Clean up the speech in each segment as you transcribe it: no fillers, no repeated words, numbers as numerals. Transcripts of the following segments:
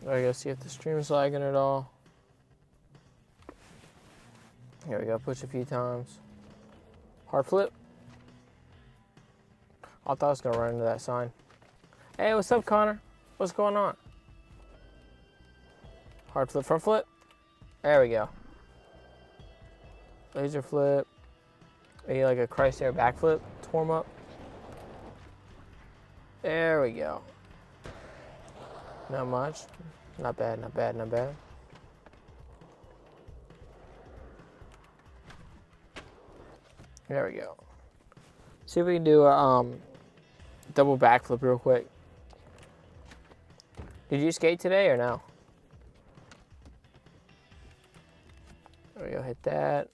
I gotta see if the stream's lagging at all. Here we go, push a few times. Hard flip. I thought I was gonna run into that sign. Hey, what's up, Connor? What's going on? Hard flip, front flip. There we go. Laser flip. Maybe like a Christ air backflip to warm up. There we go. Not much. Not bad, not bad, not bad. There we go. See if we can do a double backflip real quick. Did you skate today or no? There we go, hit that.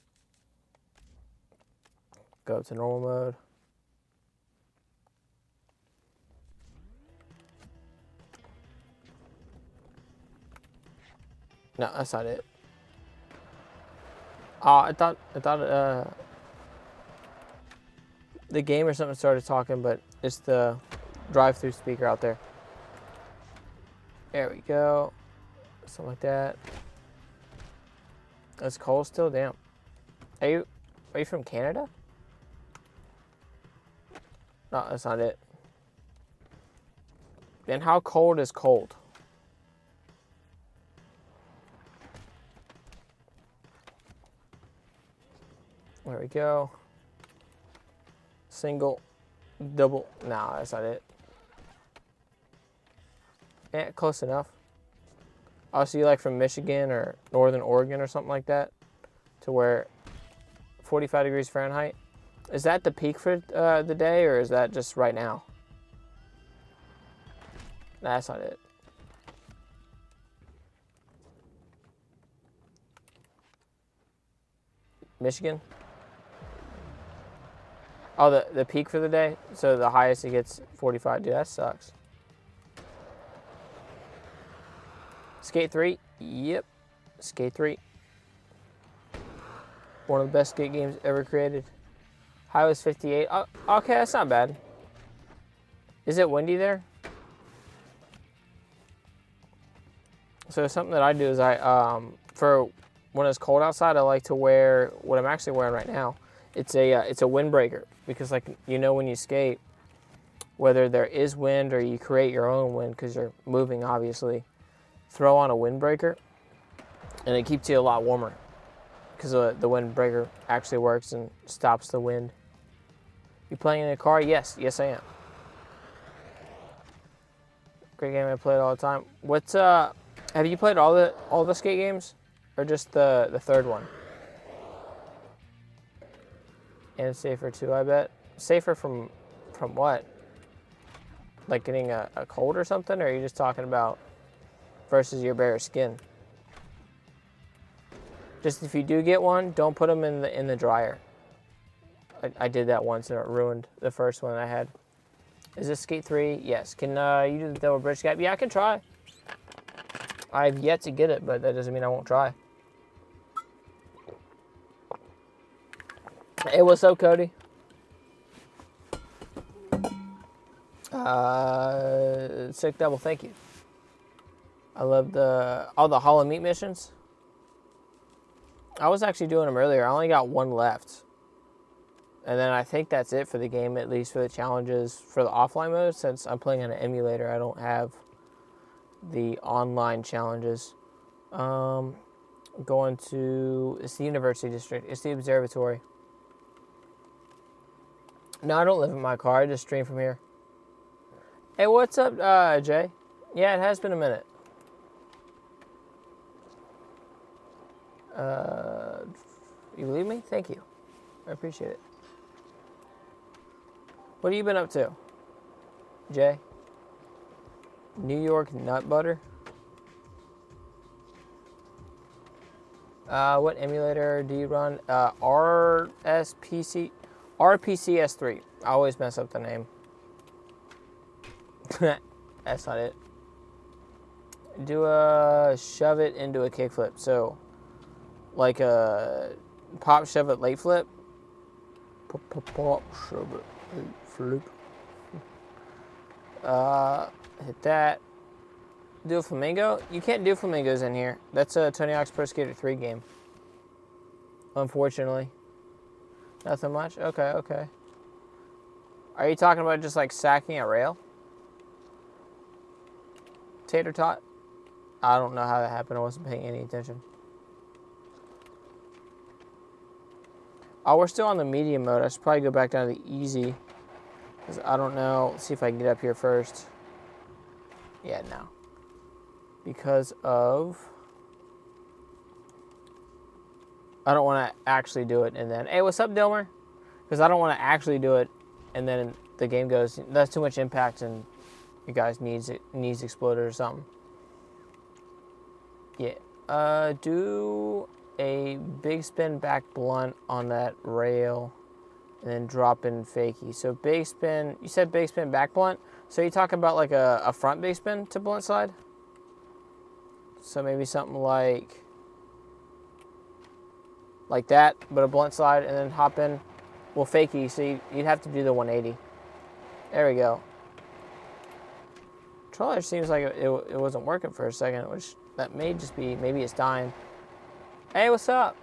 Go up to normal mode. No, that's not it. Oh, I thought the game or something started talking, but it's the drive-through speaker out there. There we go. Something like that. It's cold still? Damn. Are you from Canada? No, that's not it. Then how cold is cold? There we go. Single, double. No, that's not it. Yeah, close enough. Oh, so you like from Michigan or Northern Oregon or something like that? To where 45 degrees Fahrenheit? Is that the peak for the day, or is that just right now? Nah, that's not it. Michigan? Oh, the peak for the day? So the highest it gets 45. Dude, that sucks. Skate 3? Yep. Skate 3. One of the best skate games ever created. High was 58. Oh, okay, that's not bad. Is it windy there? So something that I do is for when it's cold outside, I like to wear what I'm actually wearing right now. It's a windbreaker, because like when you skate, whether there is wind or you create your own wind because you're moving, obviously, throw on a windbreaker, and it keeps you a lot warmer because the windbreaker actually works and stops the wind. You playing in a car? Yes, I am. Great game, I play it all the time. What's have you played all the skate games, or just the third one? And safer too, I bet. Safer from what? Like getting a cold or something, or are you just talking about versus your bare skin? Just if you do get one, don't put them in the dryer. I did that once and it ruined the first one I had. Is this Skate 3? Yes. Can you do the double bridge gap? Yeah, I can try. I've yet to get it, but that doesn't mean I won't try. Hey, what's up, Cody? Sick double, thank you. I love all the Hollow Meat missions. I was actually doing them earlier. I only got one left. And then I think that's it for the game, at least for the challenges for the offline mode. Since I'm playing on an emulator, I don't have the online challenges. Going to, it's the University District. It's the observatory. No, I don't live in my car. I just stream from here. Hey, what's up, Jay? Yeah, it has been a minute. You believe me? Thank you. I appreciate it. What have you been up to, Jay? New York nut butter? What emulator do you run? RPCS3. I always mess up the name. That's not it. Do a shove it into a kickflip. So, like a pop, shove it, late flip. Pop, shove it, late flip. Hit that. Do a flamingo? You can't do flamingos in here. That's a Tony Hawk's Pro Skater 3 game. Unfortunately. Nothing much? Okay, okay. Are you talking about just like sacking a rail? Tater tot? I don't know how that happened. I wasn't paying any attention. Oh, we're still on the medium mode. I should probably go back down to the easy. Because I don't know. Let's see if I can get up here first. Yeah, no. Because of... I don't want to actually do it and then... Hey, what's up, Dilmer? Because I don't want to actually do it and then the game goes... That's too much impact and you guys needs exploded or something. Yeah. Do a big spin back blunt on that rail and then drop in fakie. So big spin... You said big spin back blunt? So you talking about like a front big spin to blunt slide? So maybe something like that, but a blunt slide and then hop in. Well, fakie, so you'd have to do the 180. There we go. Controller seems like it wasn't working for a second, which that may just be, maybe it's dying. Hey, what's up?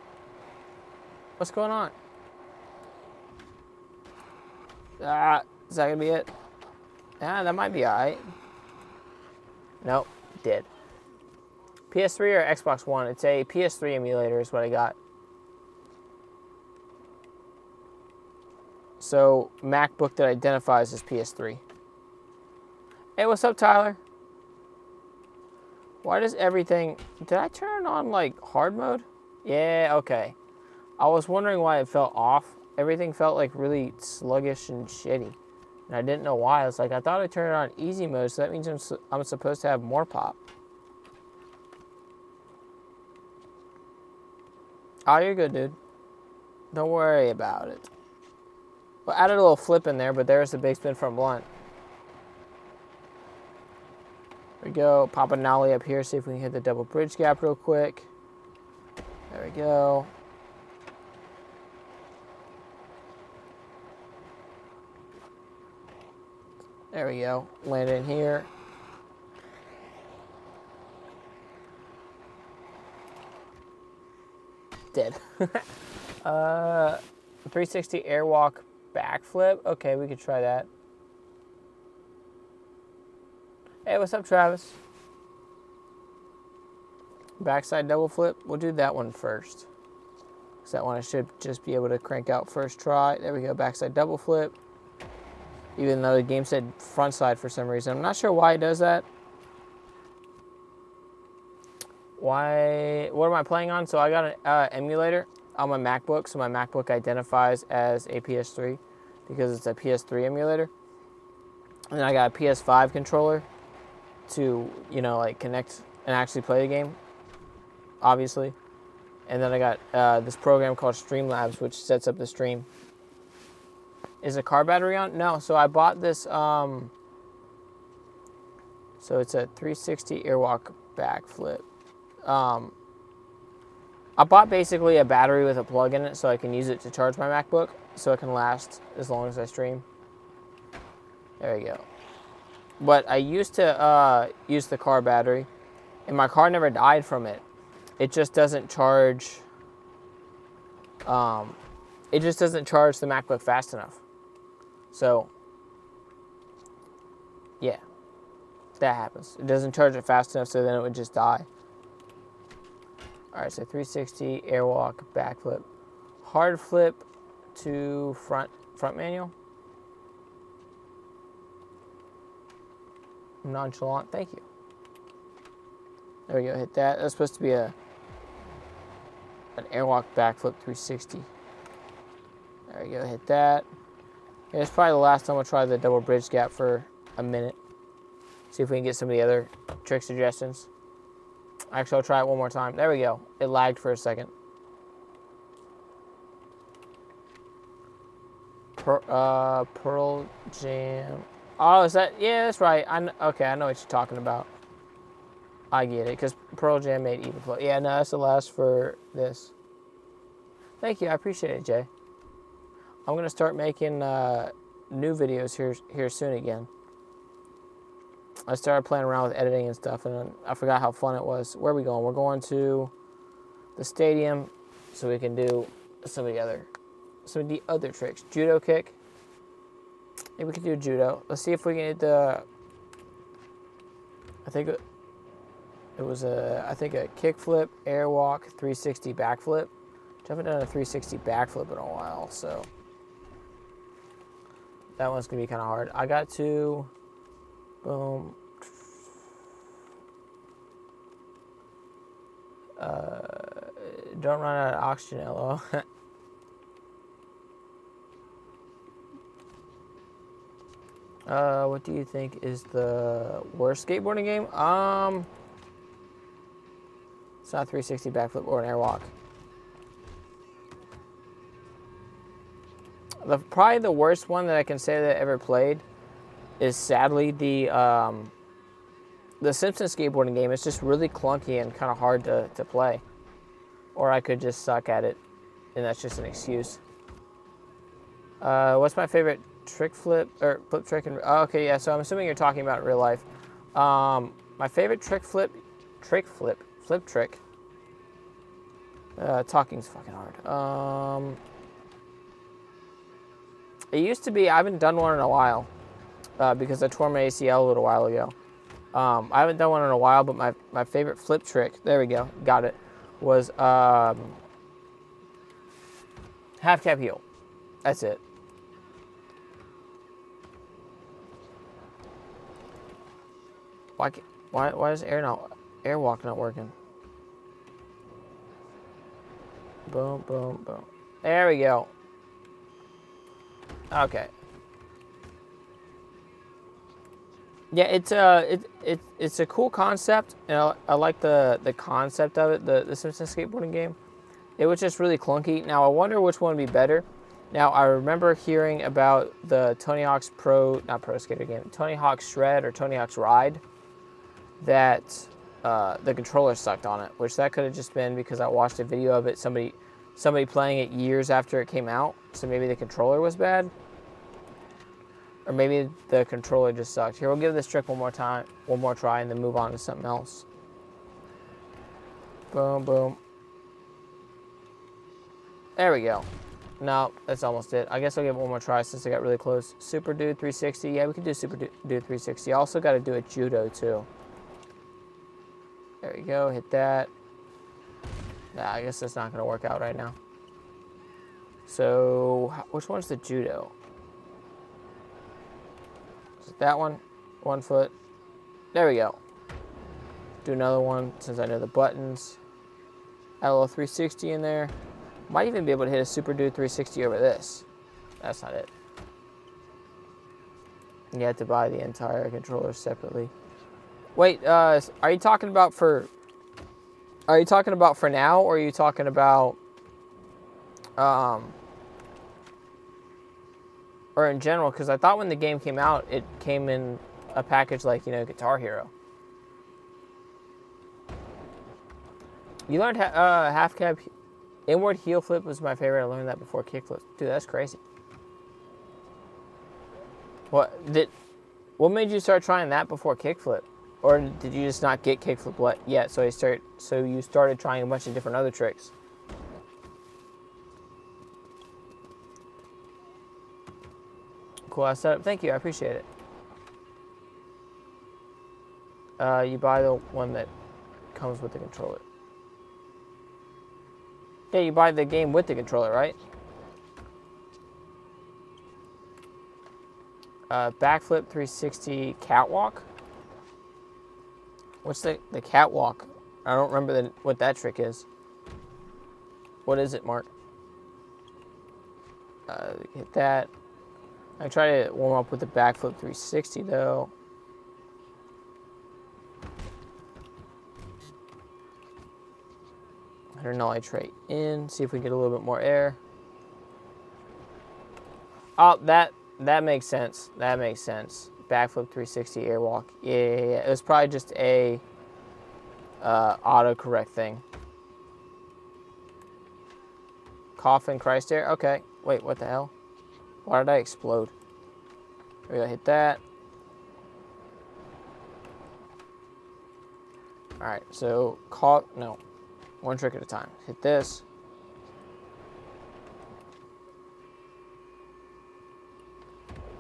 What's going on? Is that gonna be it? Yeah, that might be alright. Nope, dead. PS3 or Xbox One? It's a PS3 emulator is what I got. So, MacBook that identifies as PS3. Hey, what's up, Tyler? Why does everything... Did I turn on, like, hard mode? Yeah, okay. I was wondering why it felt off. Everything felt, like, really sluggish and shitty. And I didn't know why. I was like, I thought I turned it on easy mode, so that means I'm supposed to have more pop. Oh, you're good, dude. Don't worry about it. Well, added a little flip in there, but there's the big spin from blunt. There we go. Pop a nollie up here, see if we can hit the double bridge gap real quick. There we go. There we go. Land in here. Dead. 360 airwalk backflip. Okay, we could try that. Hey, what's up, Travis? Backside double flip. We'll do that one first. Because that one I should just be able to crank out first try. There we go. Backside double flip. Even though the game said front side for some reason. I'm not sure why it does that. Why? What am I playing on? So I got an emulator on my MacBook. So my MacBook identifies as a PS3 because it's a PS3 emulator. And then I got a PS5 controller to, you know, like connect and actually play the game, obviously. And then I got this program called Streamlabs, which sets up the stream. Is a car battery on? No. So I bought this. So it's a 360 airwalk backflip. I bought basically a battery with a plug in it so I can use it to charge my MacBook so it can last as long as I stream. There we go. But I used to use the car battery, and my car never died from it. It just doesn't charge. It just doesn't charge the MacBook fast enough. So, yeah, that happens. It doesn't charge it fast enough, so then it would just die. All right, so 360 airwalk backflip, hard flip to front manual. Nonchalant, thank you. There we go, hit that. That's supposed to be an airwalk backflip 360. There we go, hit that. Yeah, it's probably the last time I'll try the double bridge gap for a minute. See if we can get some of the other trick suggestions. Actually, I'll try it one more time. There we go. It lagged for a second. Pearl Jam. Oh, is that? Yeah, that's right. Okay, I know what you're talking about. I get it, because Pearl Jam made Even Flow. Yeah, no, that's the last for this. Thank you. I appreciate it, Jay. I'm going to start making new videos here soon again. I started playing around with editing and stuff, and I forgot how fun it was. Where are we going? We're going to the stadium so we can do some of the other tricks. Judo kick. Maybe we can do judo. Let's see if we can hit the... I think it was a kick flip, air walk, 360 backflip. I haven't done a 360 backflip in a while, so that one's gonna be kind of hard. I got to, boom. Don't run out of oxygen, LO. What do you think is the worst skateboarding game? It's not 360 backflip or an airwalk. Probably the worst one that I can say that I ever played is sadly the Simpsons skateboarding game. It's just really clunky and kind of hard to play. Or I could just suck at it, and that's just an excuse. What's my favorite trick flip, or flip trick? Oh, okay, yeah, so I'm assuming you're talking about real life. My favorite flip trick. Talking's fucking hard. It used to be, I haven't done one in a while, because I tore my ACL a little while ago. I haven't done one in a while, but my favorite flip trick, there we go, got it, was half cab heel. That's it. Why is airwalk not working? Boom, boom, boom. There we go. Okay. Yeah, it's a cool concept. You know, I like the concept of it, the Simpsons skateboarding game. It was just really clunky. Now I wonder which one would be better. Now I remember hearing about the Tony Hawk's not Pro Skater game, Tony Hawk's Shred or Tony Hawk's Ride, that the controller sucked on it, which that could have just been because I watched a video of it, somebody playing it years after it came out, so maybe the controller was bad. Or maybe the controller just sucked. Here, we'll give this trick one more try, and then move on to something else. Boom, boom. There we go. No, that's almost it. I guess I'll give it one more try since I got really close. Super Dude 360. Yeah, we can do Super Dude 360. I also got to do a judo, too. There we go. Hit that. Nah, I guess that's not going to work out right now. So, which one's the judo? Is it that one? 1 foot. There we go. Do another one since I know the buttons. Add a little 360 in there. Might even be able to hit a Super Dude 360 over this. That's not it. You have to buy the entire controller separately. Wait, are you talking about for now, or are you talking about or in general? Because I thought when the game came out, it came in a package like, you know, Guitar Hero. You learned half cab. Inward heel flip was my favorite. I learned that before kickflip. Dude, that's crazy. What made you start trying that before kickflip? Or did you just not get kickflip yet? So you started trying a bunch of different other tricks. Cool setup. Thank you. I appreciate it. You buy the one that comes with the controller. Yeah, you buy the game with the controller, right? Backflip 360 catwalk. What's the catwalk? I don't remember what that trick is. What is it, Mark? Hit that. I try to warm up with the backflip 360 though. Nollie tray in, see if we get a little bit more air. Oh, that makes sense. That makes sense. Backflip 360 airwalk. Yeah. It was probably just a autocorrect thing. Coffin Christ air. Okay. Wait, what the hell? Why did I explode? We gotta hit that. All right, so no, one trick at a time. Hit this.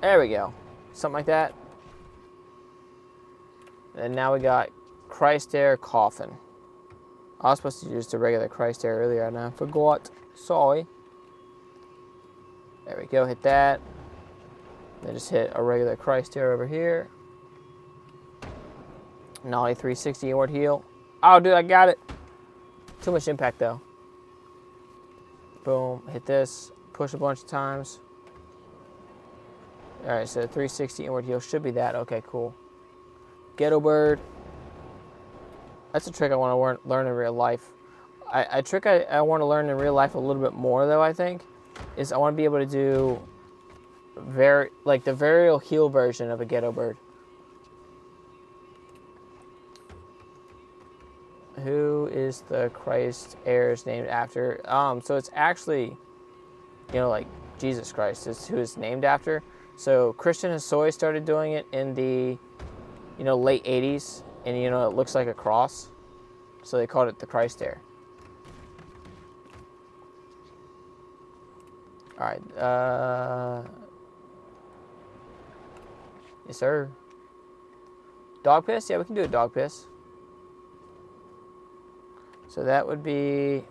There we go. Something like that. And now we got Christ Air Coffin. I was supposed to use the regular Christ Air earlier and I forgot. Sorry. There we go, hit that. Then just hit a regular Christ Air over here. Nollie 360 inward heel. Oh, dude, I got it. Too much impact, though. Boom, hit this. Push a bunch of times. All right, so 360 inward heel should be that. Okay, cool. Ghetto bird. That's a trick I want to learn in real life. A trick I want to learn in real life a little bit more, though, I think, is I want to be able to do the varial heel version of a ghetto bird. Who is the Christ heirs named after? So it's actually, like Jesus Christ is who it's named after. So Christian Hosoi started doing it in the, late 80s, and it looks like a cross, so they called it the Christ heir. All right. Yes, sir. Dog piss? Yeah, we can do a dog piss. So that would be,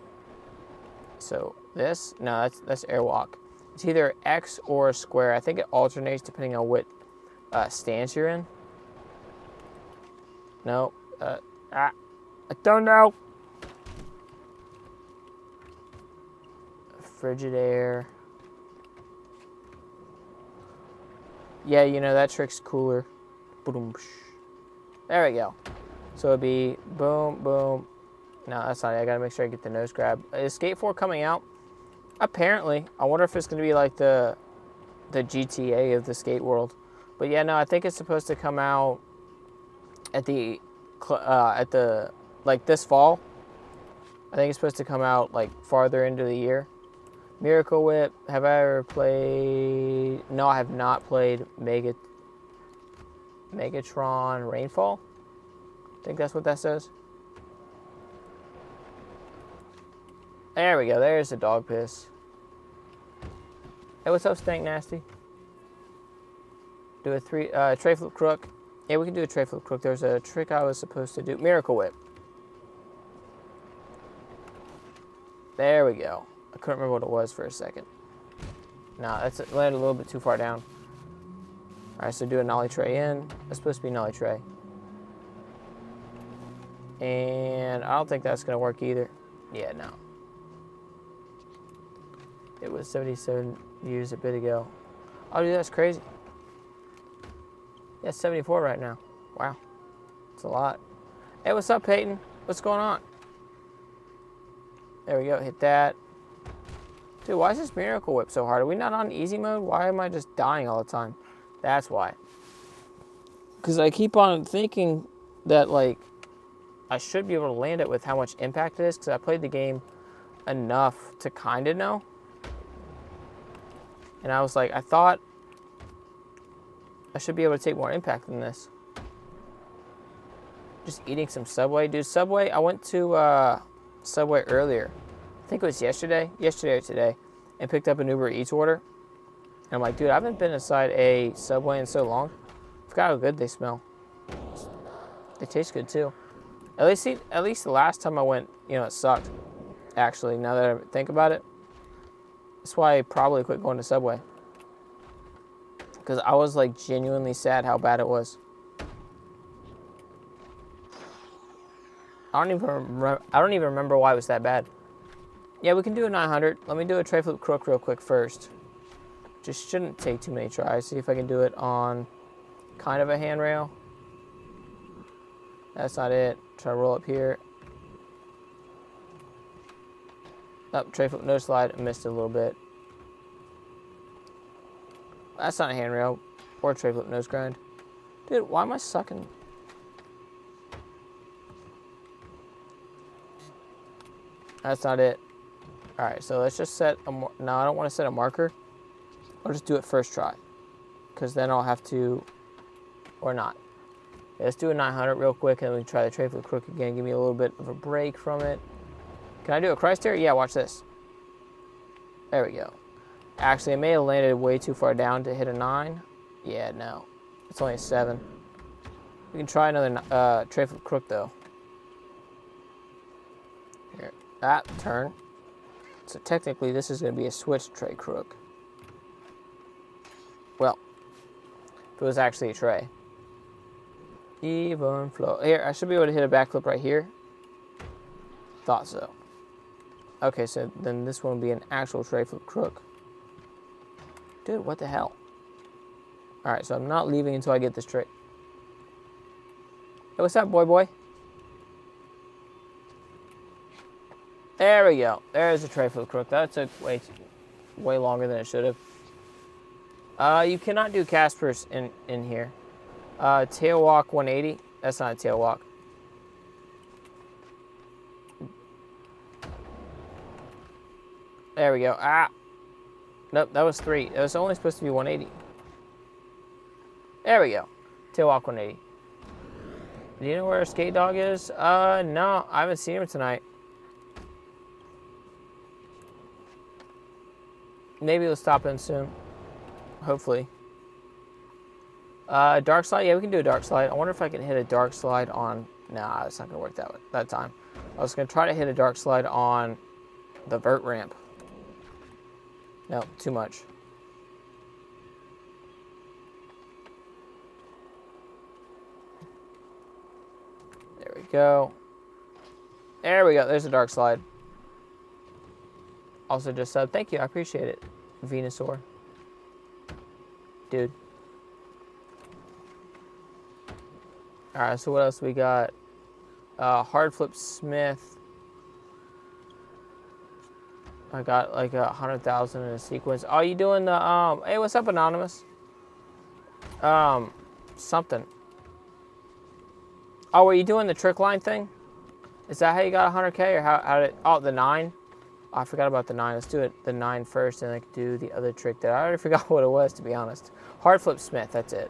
this, no, that's airwalk. It's either X or square. I think it alternates depending on what stance you're in. No, I don't know. Frigid air. Yeah, that trick's cooler. Boom. There we go. So it'd be boom, boom. No, that's not it. I gotta make sure I get the nose grab. Is Skate 4 coming out? Apparently. I wonder if it's gonna be like the GTA of the skate world. But yeah, no, I think it's supposed to come out at the this fall. I think it's supposed to come out like farther into the year. Miracle Whip. Have I ever played? No, I have not played Megatron Rainfall. I think that's what that says. There we go. There's the dog piss. Hey, what's up, Stank Nasty? Do a tray flip crook. Yeah, we can do a tray flip crook. There's a trick I was supposed to do. Miracle Whip. There we go. I couldn't remember what it was for a second. No, that's landed a little bit too far down. All right, so do a nollie tray in. That's supposed to be nollie tray. And I don't think that's going to work either. Yeah, no. It was 77 views a bit ago. Oh, dude, that's crazy. Yeah, 74 right now. Wow. That's a lot. Hey, what's up, Peyton? What's going on? There we go. Hit that. Dude, why is this Miracle Whip so hard? Are we not on easy mode? Why am I just dying all the time? That's why. Because I keep on thinking that, I should be able to land it with how much impact it is, because I played the game enough to kind of know. And I was like, I thought I should be able to take more impact than this. Just eating some Subway. Dude, Subway, I went to Subway earlier. I think it was yesterday or today, and picked up an Uber Eats order. And I'm like, dude, I haven't been inside a Subway in so long. I forgot how good they smell. They taste good too. At least the last time I went, it sucked. Actually, now that I think about it. That's why I probably quit going to Subway. Because I was genuinely sad how bad it was. I don't even remember why it was that bad. Yeah, we can do a 900. Let me do a tray flip crook real quick first. Just shouldn't take too many tries. See if I can do it on kind of a handrail. That's not it. Try to roll up here. Up, tray flip, no slide. I missed it a little bit. That's not a handrail. Or tray flip, nose grind. Dude, why am I sucking? That's not it. Alright, so let's just set a... No, I don't want to set a marker. I'll just do it first try. Because then I'll have to... Or not. Yeah, let's do a 900 real quick, and then we can try the tray flip crook again. Give me a little bit of a break from it. Can I do a Christ here? Yeah, watch this. There we go. Actually, I may have landed way too far down to hit a 9. Yeah, no. It's only a 7. We can try another tray flip crook, though. Here. Turn. So technically, this is going to be a switch tray crook. Well, if it was actually a tray. Even flow. Here, I should be able to hit a backflip right here. Thought so. Okay, so then this one will be an actual tray flip crook. Dude, what the hell? Alright, so I'm not leaving until I get this tray. Hey, what's up, boy? There we go. There's a tray flip crook. That took way longer than it should have. You cannot do Caspers in here. Tail walk 180. That's not a tail walk. There we go. Nope, that was 3. It was only supposed to be 180. There we go. Tail walk 180. Do you know where Skate Dog is? No, I haven't seen him tonight. Maybe he'll stop in soon. Hopefully. Dark slide? Yeah, we can do a dark slide. I wonder if I can hit a dark slide on... Nah, it's not going to work that time. I was going to try to hit a dark slide on the vert ramp. No, too much. There we go. There we go. There's a dark slide. Also just sub. Thank you. I appreciate it. Venusaur. Dude. Alright, so what else we got? Hard flip Smith. I got like 100,000 in a sequence. Oh, you doing the, hey, what's up, Anonymous? Something. Oh, were you doing the trick line thing? Is that how you got 100K, or how did, oh, the 9? Oh, I forgot about the 9. Let's do it, the 9 first, and I can do the other trick there. I already forgot what it was, to be honest. Hard flip Smith, that's it.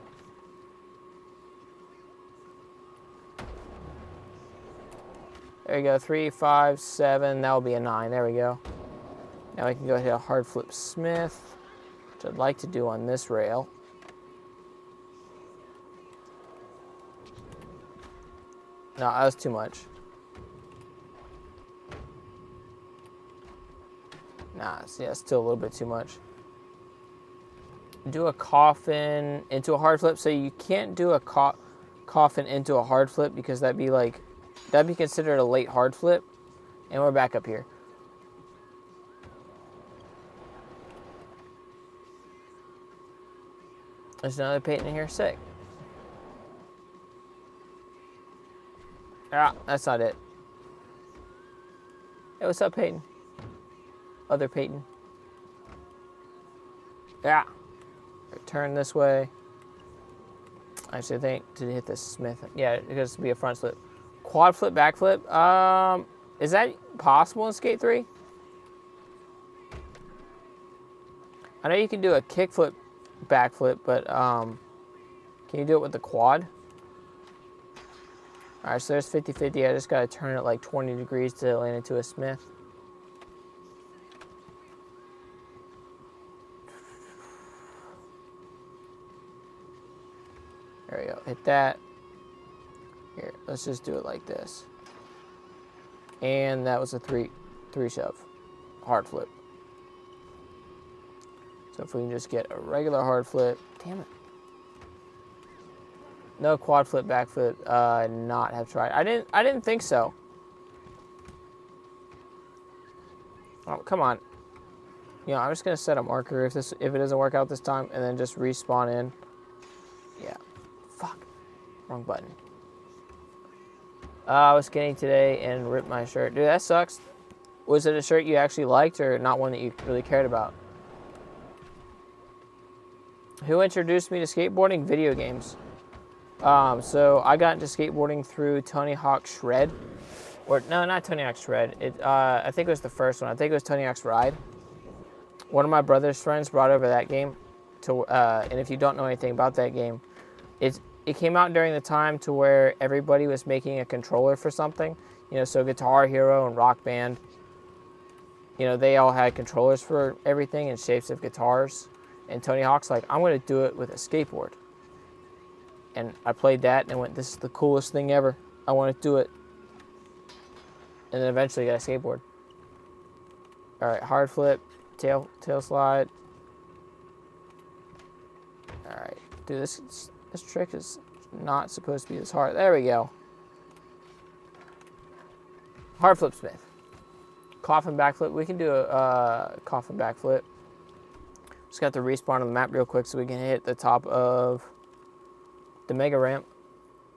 There you go, 3, 5, 7, that will be a 9, there we go. Now we can go hit a hard flip Smith, which I'd like to do on this rail. No, that was too much. Nah, yeah, still a little bit too much. Do a coffin into a hard flip. So you can't do a coffin into a hard flip because that'd be considered a late hard flip. And we're back up here. There's another Peyton in here. Sick. Ah, that's not it. Hey, what's up, Peyton? Other Peyton. Yeah. Turn this way. Actually, I think to hit this Smith. Yeah, it has to be a front flip. Quad flip, back flip. Is that possible in Skate 3? I know you can do a kick flip, back flip, but can you do it with the quad? Alright, so there's 50-50. I just got to turn it like 20 degrees to land into a Smith. There we go. Hit that. Here, let's just do it like this. And that was a three shove. Hard flip. So if we can just get a regular hard flip. Damn it. No quad flip, back flip, not have tried. I didn't think so. Oh, come on. You know, I'm just gonna set a marker if it doesn't work out this time, and then just respawn in. Yeah. Fuck. Wrong button. I was skating today and ripped my shirt. Dude, that sucks. Was it a shirt you actually liked or not one that you really cared about? Who introduced me to skateboarding? Video games. So I got into skateboarding through Tony Hawk Shred. Or, no, not Tony Hawk Shred. I think it was the first one. I think it was Tony Hawk's Ride. One of my brother's friends brought over that game. And if you don't know anything about that game, it came out during the time to where everybody was making a controller for something. You know, so Guitar Hero and Rock Band, you know, they all had controllers for everything in shapes of guitars. And Tony Hawk's like, I'm going to do it with a skateboard. And I played that and went, this is the coolest thing ever. I want to do it. And then eventually got a skateboard. All right, hard flip, tail slide. All right, dude, this trick is not supposed to be this hard. There we go. Hard flip Smith. Coffin backflip. We can do a coffin backflip. Just got to respawn on the map real quick so we can hit the top of the mega ramp.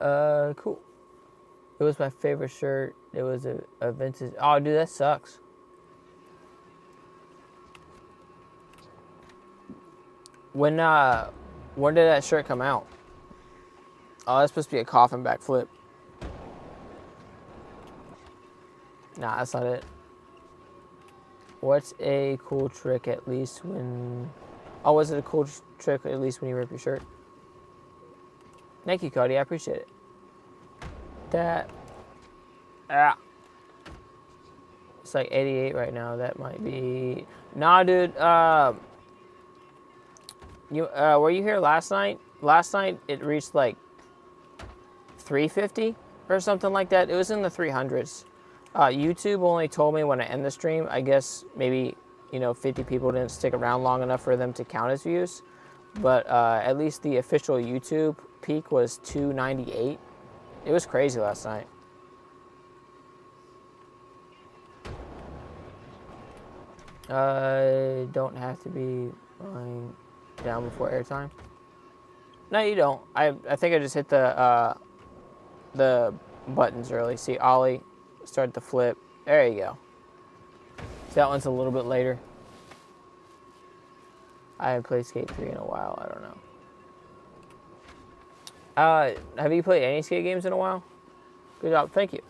Cool. It was my favorite shirt. It was a vintage. Oh, dude, that sucks. When did that shirt come out? Oh, that's supposed to be a coffin backflip. Nah, that's not it. What's a cool trick at least when... Oh, was it a cool trick at least when you rip your shirt? Thank you, Cody. I appreciate it. That... Ah. It's like 88 right now. That might be... Nah, dude. Were you here last night? Last night, it reached like 350 or something like that. It was in the 300s. YouTube only told me when I end the stream. I guess maybe, 50 people didn't stick around long enough for them to count as views. But at least the official YouTube peak was 298. It was crazy last night. Don't have to be lying down before airtime. No, you don't. I think I just hit the buttons early. See, ollie, start the flip. There you go. So that one's a little bit later. I haven't played Skate 3 in a while. I don't know. Have you played any skate games in a while? Good job. Thank you.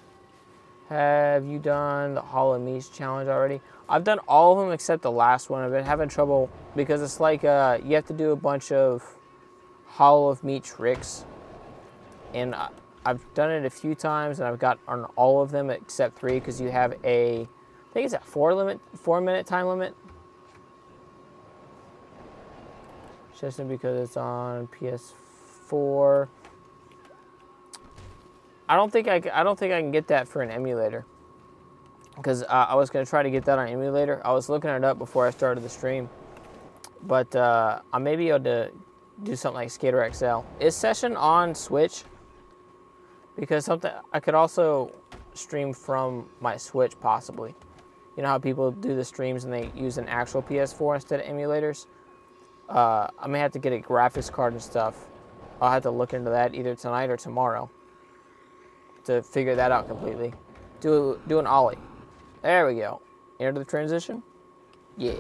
Have you done the Hollow Meats challenge already? I've done all of them except the last one. I've been having trouble because it's like you have to do a bunch of Hollow of Meat tricks. And I've done it a few times and I've got on all of them except 3 because you have I think it's a 4-minute time limit. Just because it's on PS4. I don't think I can get that for an emulator. Because I was going to try to get that on emulator. I was looking it up before I started the stream. But I may be able to do something like Skater XL. Is Session on Switch? Because I could also stream from my Switch, possibly. You know how people do the streams and they use an actual PS4 instead of emulators? I may have to get a graphics card and stuff. I'll have to look into that either tonight or tomorrow to figure that out completely. Do an ollie. There we go. Into the transition. Yeah.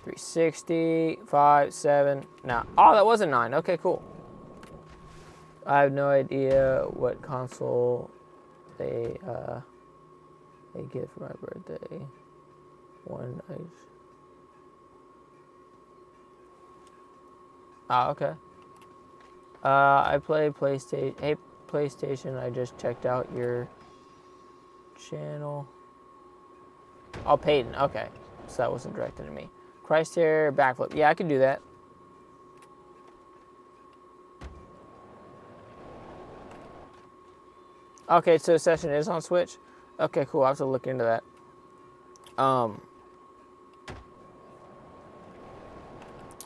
360, 5, 7. Nah. Oh, that was a 9. Okay, cool. I have no idea what console they get for my birthday. One night. Oh, okay. I play PlayStation. Hey, PlayStation, I just checked out your channel. Oh, Peyton. Okay. So that wasn't directed at me. Christ here, backflip. Yeah, I can do that. Okay, so Session is on Switch? Okay, cool. I have to look into that.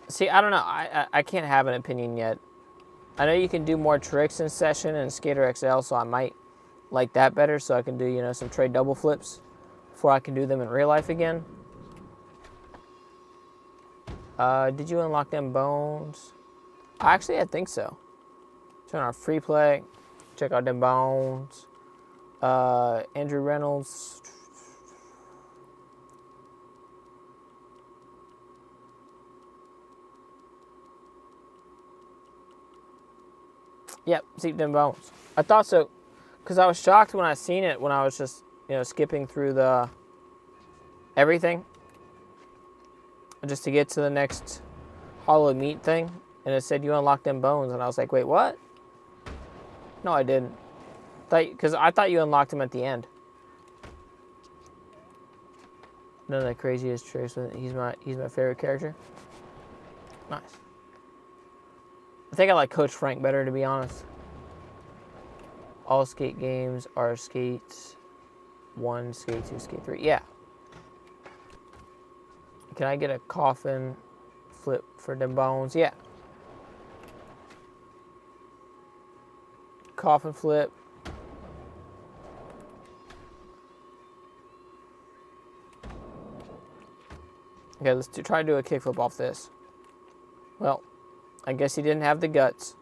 See, I don't know. I can't have an opinion yet. I know you can do more tricks in Session and Skater XL, so I might like that better, so I can do, some trade double flips before I can do them in real life again. Did you unlock them bones? Actually, I think so. Turn on free play. Check out them bones. Andrew Reynolds. Yep, see them bones. I thought so, because I was shocked when I seen it when I was just, skipping through the everything just to get to the next Hollow Meat thing. and it said you unlocked them bones, and I was like, wait, what? No, I didn't. Because I thought you unlocked them at the end. None of the craziest tricks. He's my favorite character. Nice. I think I like Coach Frank better, to be honest. All skate games are Skate 1, Skate 2, Skate 3. Yeah. Can I get a coffin flip for them bones? Yeah. Coffin flip. Okay, let's try to do a kickflip off this. Well, I guess he didn't have the guts.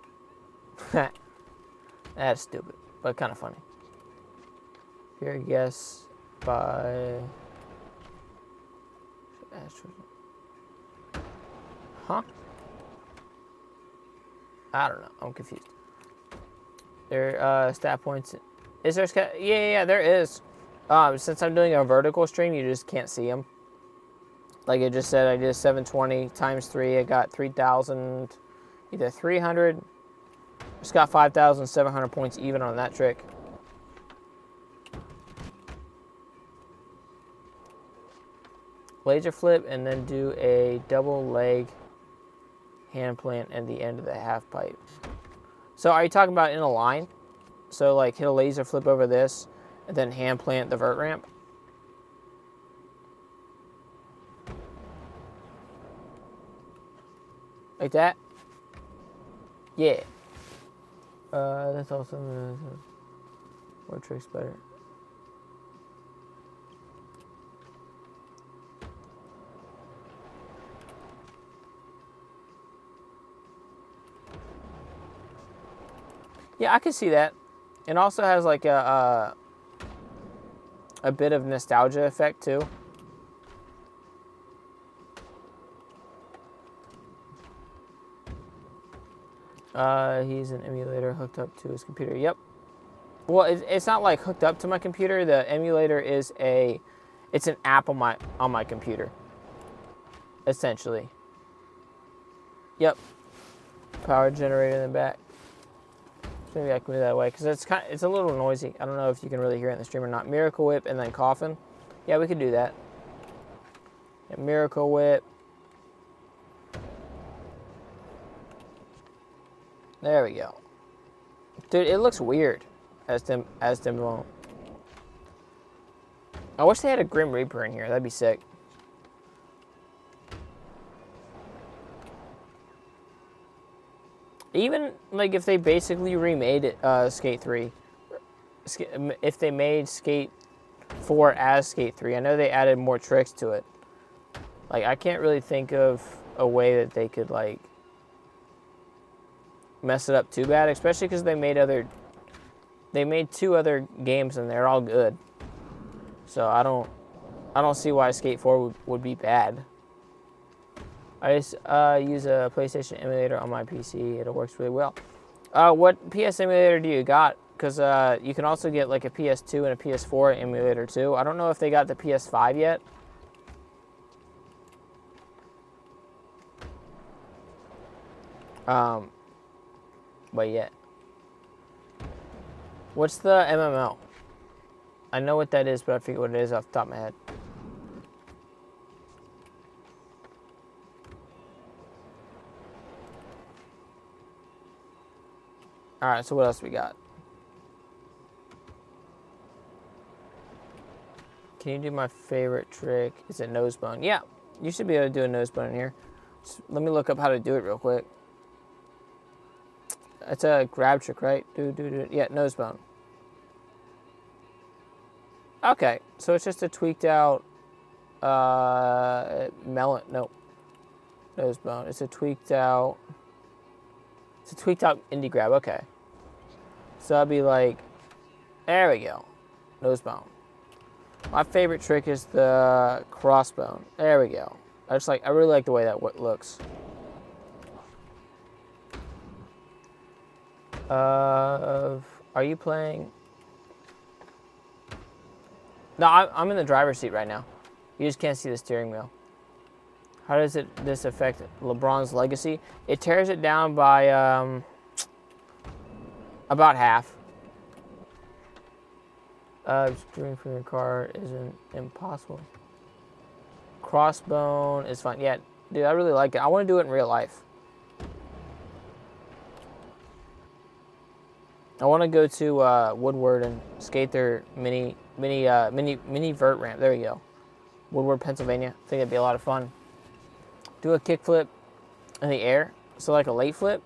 That's stupid, but kind of funny. Here, guess by... Huh? I don't know. I'm confused. There, stat points. Is there stat? Yeah, there is. Since I'm doing a vertical stream, you just can't see them. Like it just said, I did 720 times 3. I got 3,000, either 300. Just got 5,700 points even on that trick. Laser flip and then do a double leg hand plant at the end of the half pipe. So are you talking about in a line? So like hit a laser flip over this and then hand plant the vert ramp? Like that? Yeah. That's also more tricks better. Yeah, I can see that. It also has like a bit of nostalgia effect too. He's an emulator hooked up to his computer. Yep. Well, it's not like hooked up to my computer. The emulator is it's an app on my computer. Essentially. Yep. Power generator in the back. Maybe I can do that way because it's a little noisy. I don't know if you can really hear it in the stream or not. Miracle Whip and then Coffin. Yeah, we could do that. Yeah, Miracle Whip. There we go. Dude, it looks weird as them alone. I wish they had a Grim Reaper in here. That'd be sick. Even like if they basically remade it, Skate 3, if they made Skate 4 as Skate 3, I know they added more tricks to it. Like I can't really think of a way that they could like mess it up too bad, especially because they made 2 other games and they're all good. So I don't see why Skate 4 would be bad. I just use a PlayStation emulator on my PC. It works really well. What PS emulator do you got? Because you can also get like a PS2 and a PS4 emulator too. I don't know if they got the PS5 yet. But yeah. What's the MMO? I know what that is, but I forget what it is off the top of my head. Alright, so what else we got? Can you do my favorite trick? Is it nose bone? Yeah, you should be able to do a nose bone in here. Just let me look up how to do it real quick. It's a grab trick, right? Yeah, nose bone. Okay, so it's just a tweaked out melon. No, nose bone. It's a tweaked out indie grab. Okay, so I'd be like, there we go, nose bone. My favorite trick is the crossbone. There we go. I really like the way that looks. Are you playing? No, I'm in the driver's seat right now. You just can't see the steering wheel. How does this affect LeBron's legacy? It tears it down by about half. Streaming from your car isn't impossible. Crossbone is fun. Yeah, dude, I really like it. I want to do it in real life. I want to go to Woodward and skate their mini vert ramp. There we go. Woodward, Pennsylvania. I think that'd be a lot of fun. Do a kickflip in the air. So like a late flip.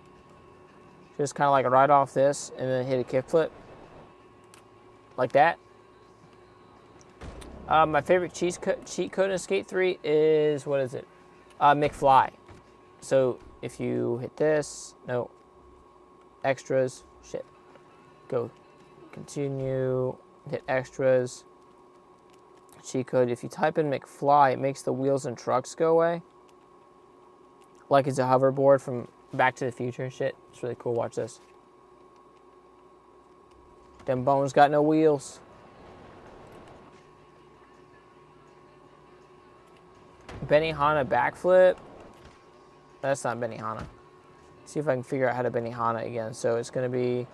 Just kind of like ride off this and then hit a kickflip. Like that. My favorite cheat code in Skate 3 is, what is it? McFly. So if you hit this, no, extras, shit. Go continue, hit extras. Cheat code, if you type in McFly, it makes the wheels and trucks go away. Like it's a hoverboard from Back to the Future and shit. It's really cool, watch this. Them bones got no wheels. Benihana backflip. That's not Benihana. See if I can figure out how to Benihana again. So it's gonna be.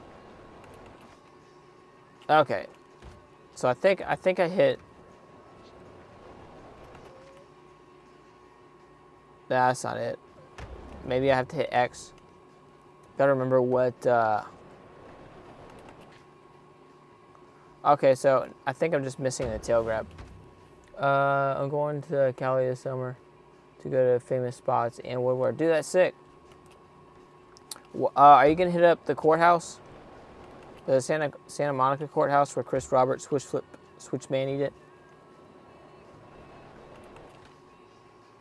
Okay. So I think I hit. That's not it. Maybe I have to hit X. Gotta remember what. Okay, so I think I'm just missing the tail grab. I'm going to Cali this summer to go to famous spots and Woodward. Dude, that's sick. Are you gonna hit up the courthouse, the Santa Monica courthouse where Chris Roberts switchman it?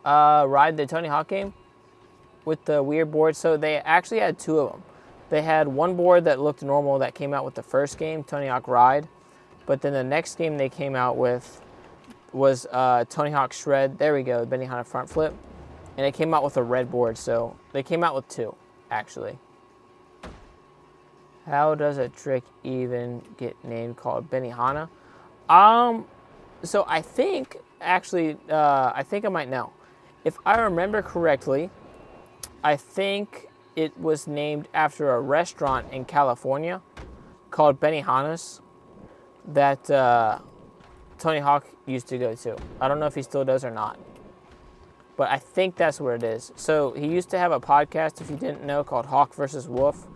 Ride the Tony Hawk game with the weird board. So they actually had two of them. They had one board that looked normal that came out with the first game, Tony Hawk Ride, but then the next game they came out with was Tony Hawk Shred. There we go, Benihana front flip. And it came out with a red board, so they came out with two, actually. How does a trick even get named called Benihana? So I think, actually, I think I might know. If I remember correctly, I think it was named after a restaurant in California called Benihana's that Tony Hawk used to go to. I don't know if he still does or not, but I think that's where it is. So he used to have a podcast, if you didn't know, called Hawk versus Wolf,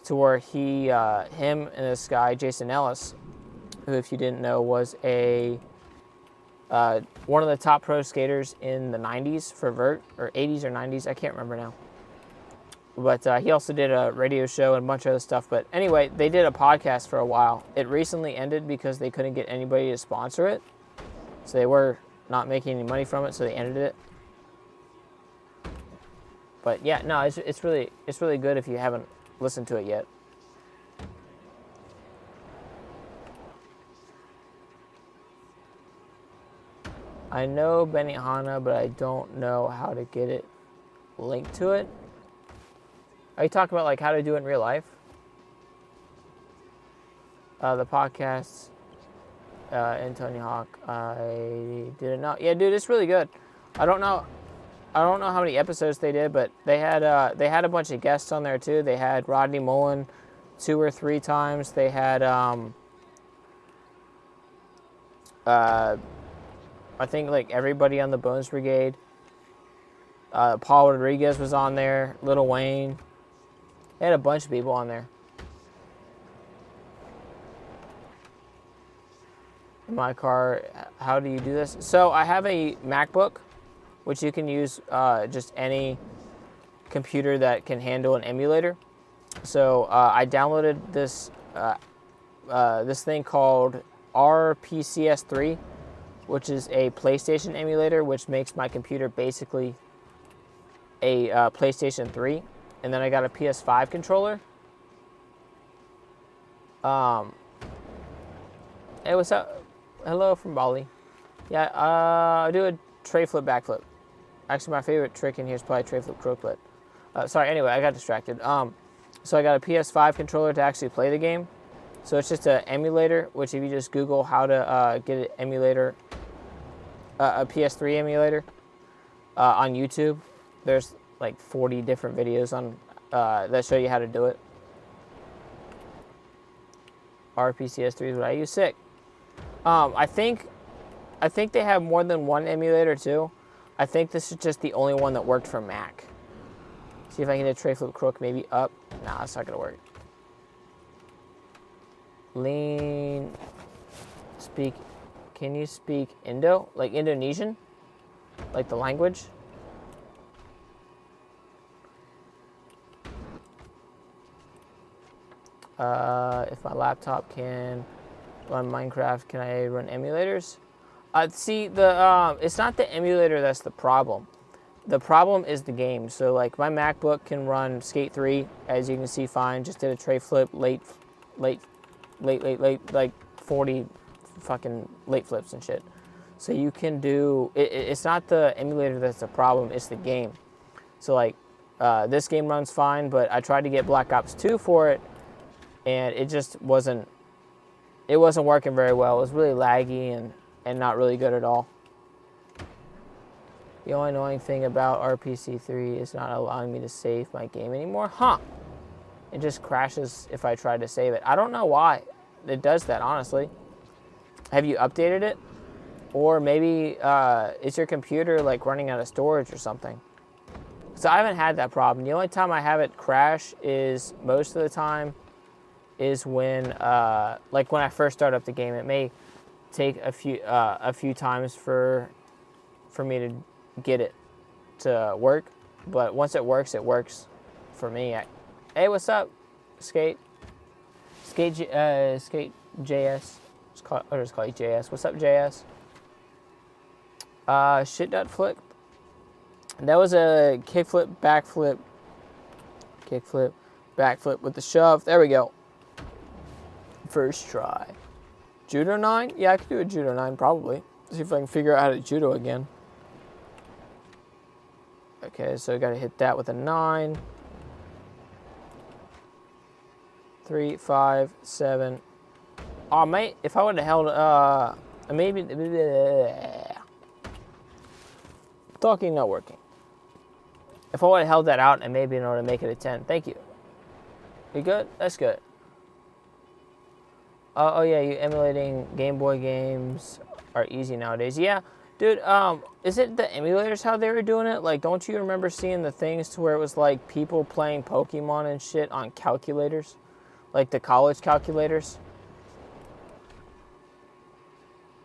to where him and this guy, Jason Ellis, who, if you didn't know, was one of the top pro skaters in the 90s for vert, or 80s or 90s, I can't remember now. But he also did a radio show and a bunch of other stuff. But anyway, they did a podcast for a while. It recently ended because they couldn't get anybody to sponsor it. So they were not making any money from it, so they ended it. But yeah, no, it's really good if you haven't listened to it yet. I know Benihana, but I don't know how to get it linked to it. Are you talking about like how to do it in real life? The podcasts and Tony Hawk, I didn't know. Yeah, dude, it's really good. I don't know how many episodes they did, but they had a bunch of guests on there too. They had Rodney Mullen 2 or 3 times. They had I think like everybody on the Bones Brigade. Paul Rodriguez was on there. Lil Wayne. They had a bunch of people on there. In my car, how do you do this? So I have a MacBook, which you can use just any computer that can handle an emulator. So I downloaded this this thing called RPCS3, which is a PlayStation emulator, which makes my computer basically a PlayStation 3. And then I got a PS5 controller. Hey, what's up? Hello from Bali. Yeah, I do a tray flip backflip. Actually, my favorite trick in here is probably tray flip crook flip. Sorry, anyway, I got distracted. So I got a PS5 controller to actually play the game. So it's just an emulator, which if you just Google how to get an emulator, a PS3 emulator, on YouTube. There's like 40 different videos on that show you how to do it. RPCS3 is what I use. Sick. I think they have more than one emulator too. I think this is just the only one that worked for Mac. See if I can get a tray flip crook, maybe up. Nah, that's not gonna work. Lean. Speak. Can you speak Indo? Like Indonesian? Like the language? If my laptop can run Minecraft, can I run emulators? See, it's not the emulator that's the problem. The problem is the game. So, like, my MacBook can run Skate 3, as you can see fine. Just did a tray flip, late, like 40 fucking late flips and shit. So you can do, it's not the emulator that's the problem, it's the game. So, like, this game runs fine, but I tried to get Black Ops 2 for it, and it just wasn't working very well. It was really laggy and not really good at all. The only annoying thing about RPC3 is not allowing me to save my game anymore. Huh. It just crashes if I try to save it. I don't know why it does that, honestly. Have you updated it? Or maybe is your computer like running out of storage or something? So I haven't had that problem. The only time I have it crash is most of the time is when like when I first start up the game. It may take a few times for me to get it to work, but once it works for me. Hey, what's up, Skate JS? I'll just call you JS. What's up, JS? Shit.flip. That was a kickflip, backflip, with the shove. There we go. First try. Judo 9? Yeah, I could do a Judo 9 probably. See if I can figure out how to judo again. Okay, so I gotta hit that with a 9. 3, 5, 7. Oh, mate, if I would have held, maybe, talking not working. If I would have held that out and maybe in order to make it a 10. Thank you. You good? That's good. Oh yeah, you emulating Game Boy games are easy nowadays. Yeah, dude, is it the emulators how they were doing it? Like, don't you remember seeing the things to where it was like people playing Pokemon and shit on calculators? Like the college calculators?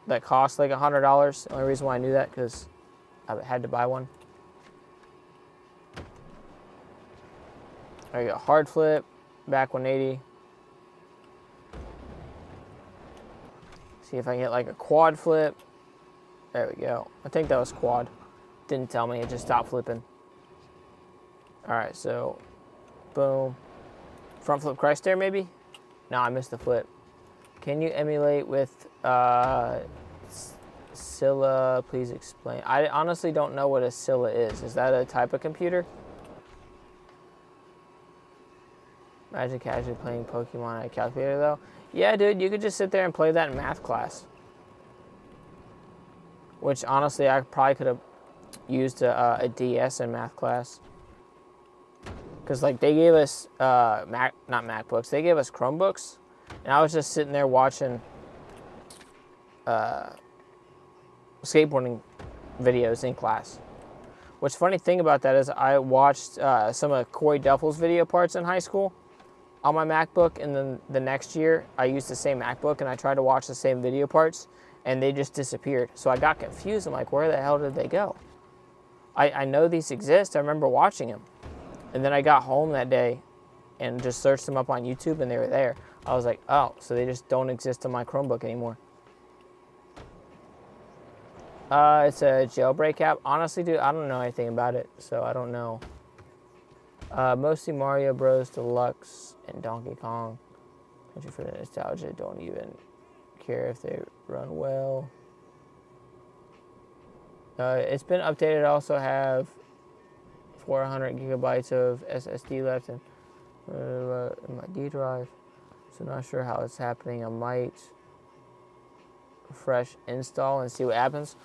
That cost like $100. The only reason why I knew that, because I had to buy one. There you go, hard flip, back 180. See if I can get like a quad flip. There we go. I think that was quad. Didn't tell me, it just stopped flipping. All right, so boom. Front flip Christ there maybe? No, I missed the flip. Can you emulate with Scylla? Please explain. I honestly don't know what a Scylla is. Is that a type of computer? Imagine casually playing Pokemon on a calculator though. Yeah, dude, you could just sit there and play that in math class. Which honestly, I probably could have used a DS in math class. Because like they gave us not MacBooks, they gave us Chromebooks, and I was just sitting there watching skateboarding videos in class. Which funny thing about that is I watched some of Corey Duffel's video parts in high school on my MacBook, and then the next year I used the same MacBook and I tried to watch the same video parts, and they just disappeared. So I got confused. I'm like, where the hell did they go? I know these exist. I remember watching them. And then I got home that day and just searched them up on YouTube, and they were there. I was like, oh, so they just don't exist on my Chromebook anymore. It's a jailbreak app. Honestly, dude, I don't know anything about it, so I don't know. Mostly Mario Bros. Deluxe and Donkey Kong. Country for the nostalgia. Don't even care if they run well. It's been updated. I also have 400 gigabytes of SSD left in my D drive. So not sure how it's happening. I might fresh install and see what happens.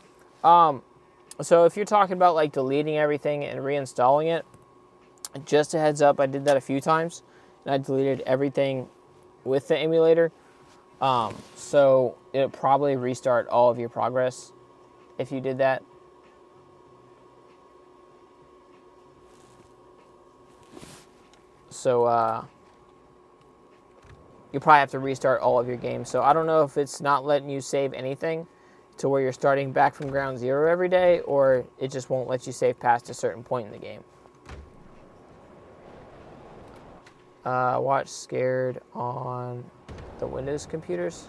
So if you're talking about like deleting everything and reinstalling it, just a heads up, I did that a few times, and I deleted everything with the emulator. So it'll probably restart all of your progress if you did that. So you probably have to restart all of your games. So I don't know if it's not letting you save anything to where you're starting back from ground zero every day, or it just won't let you save past a certain point in the game. Watch Scared on the Windows computers.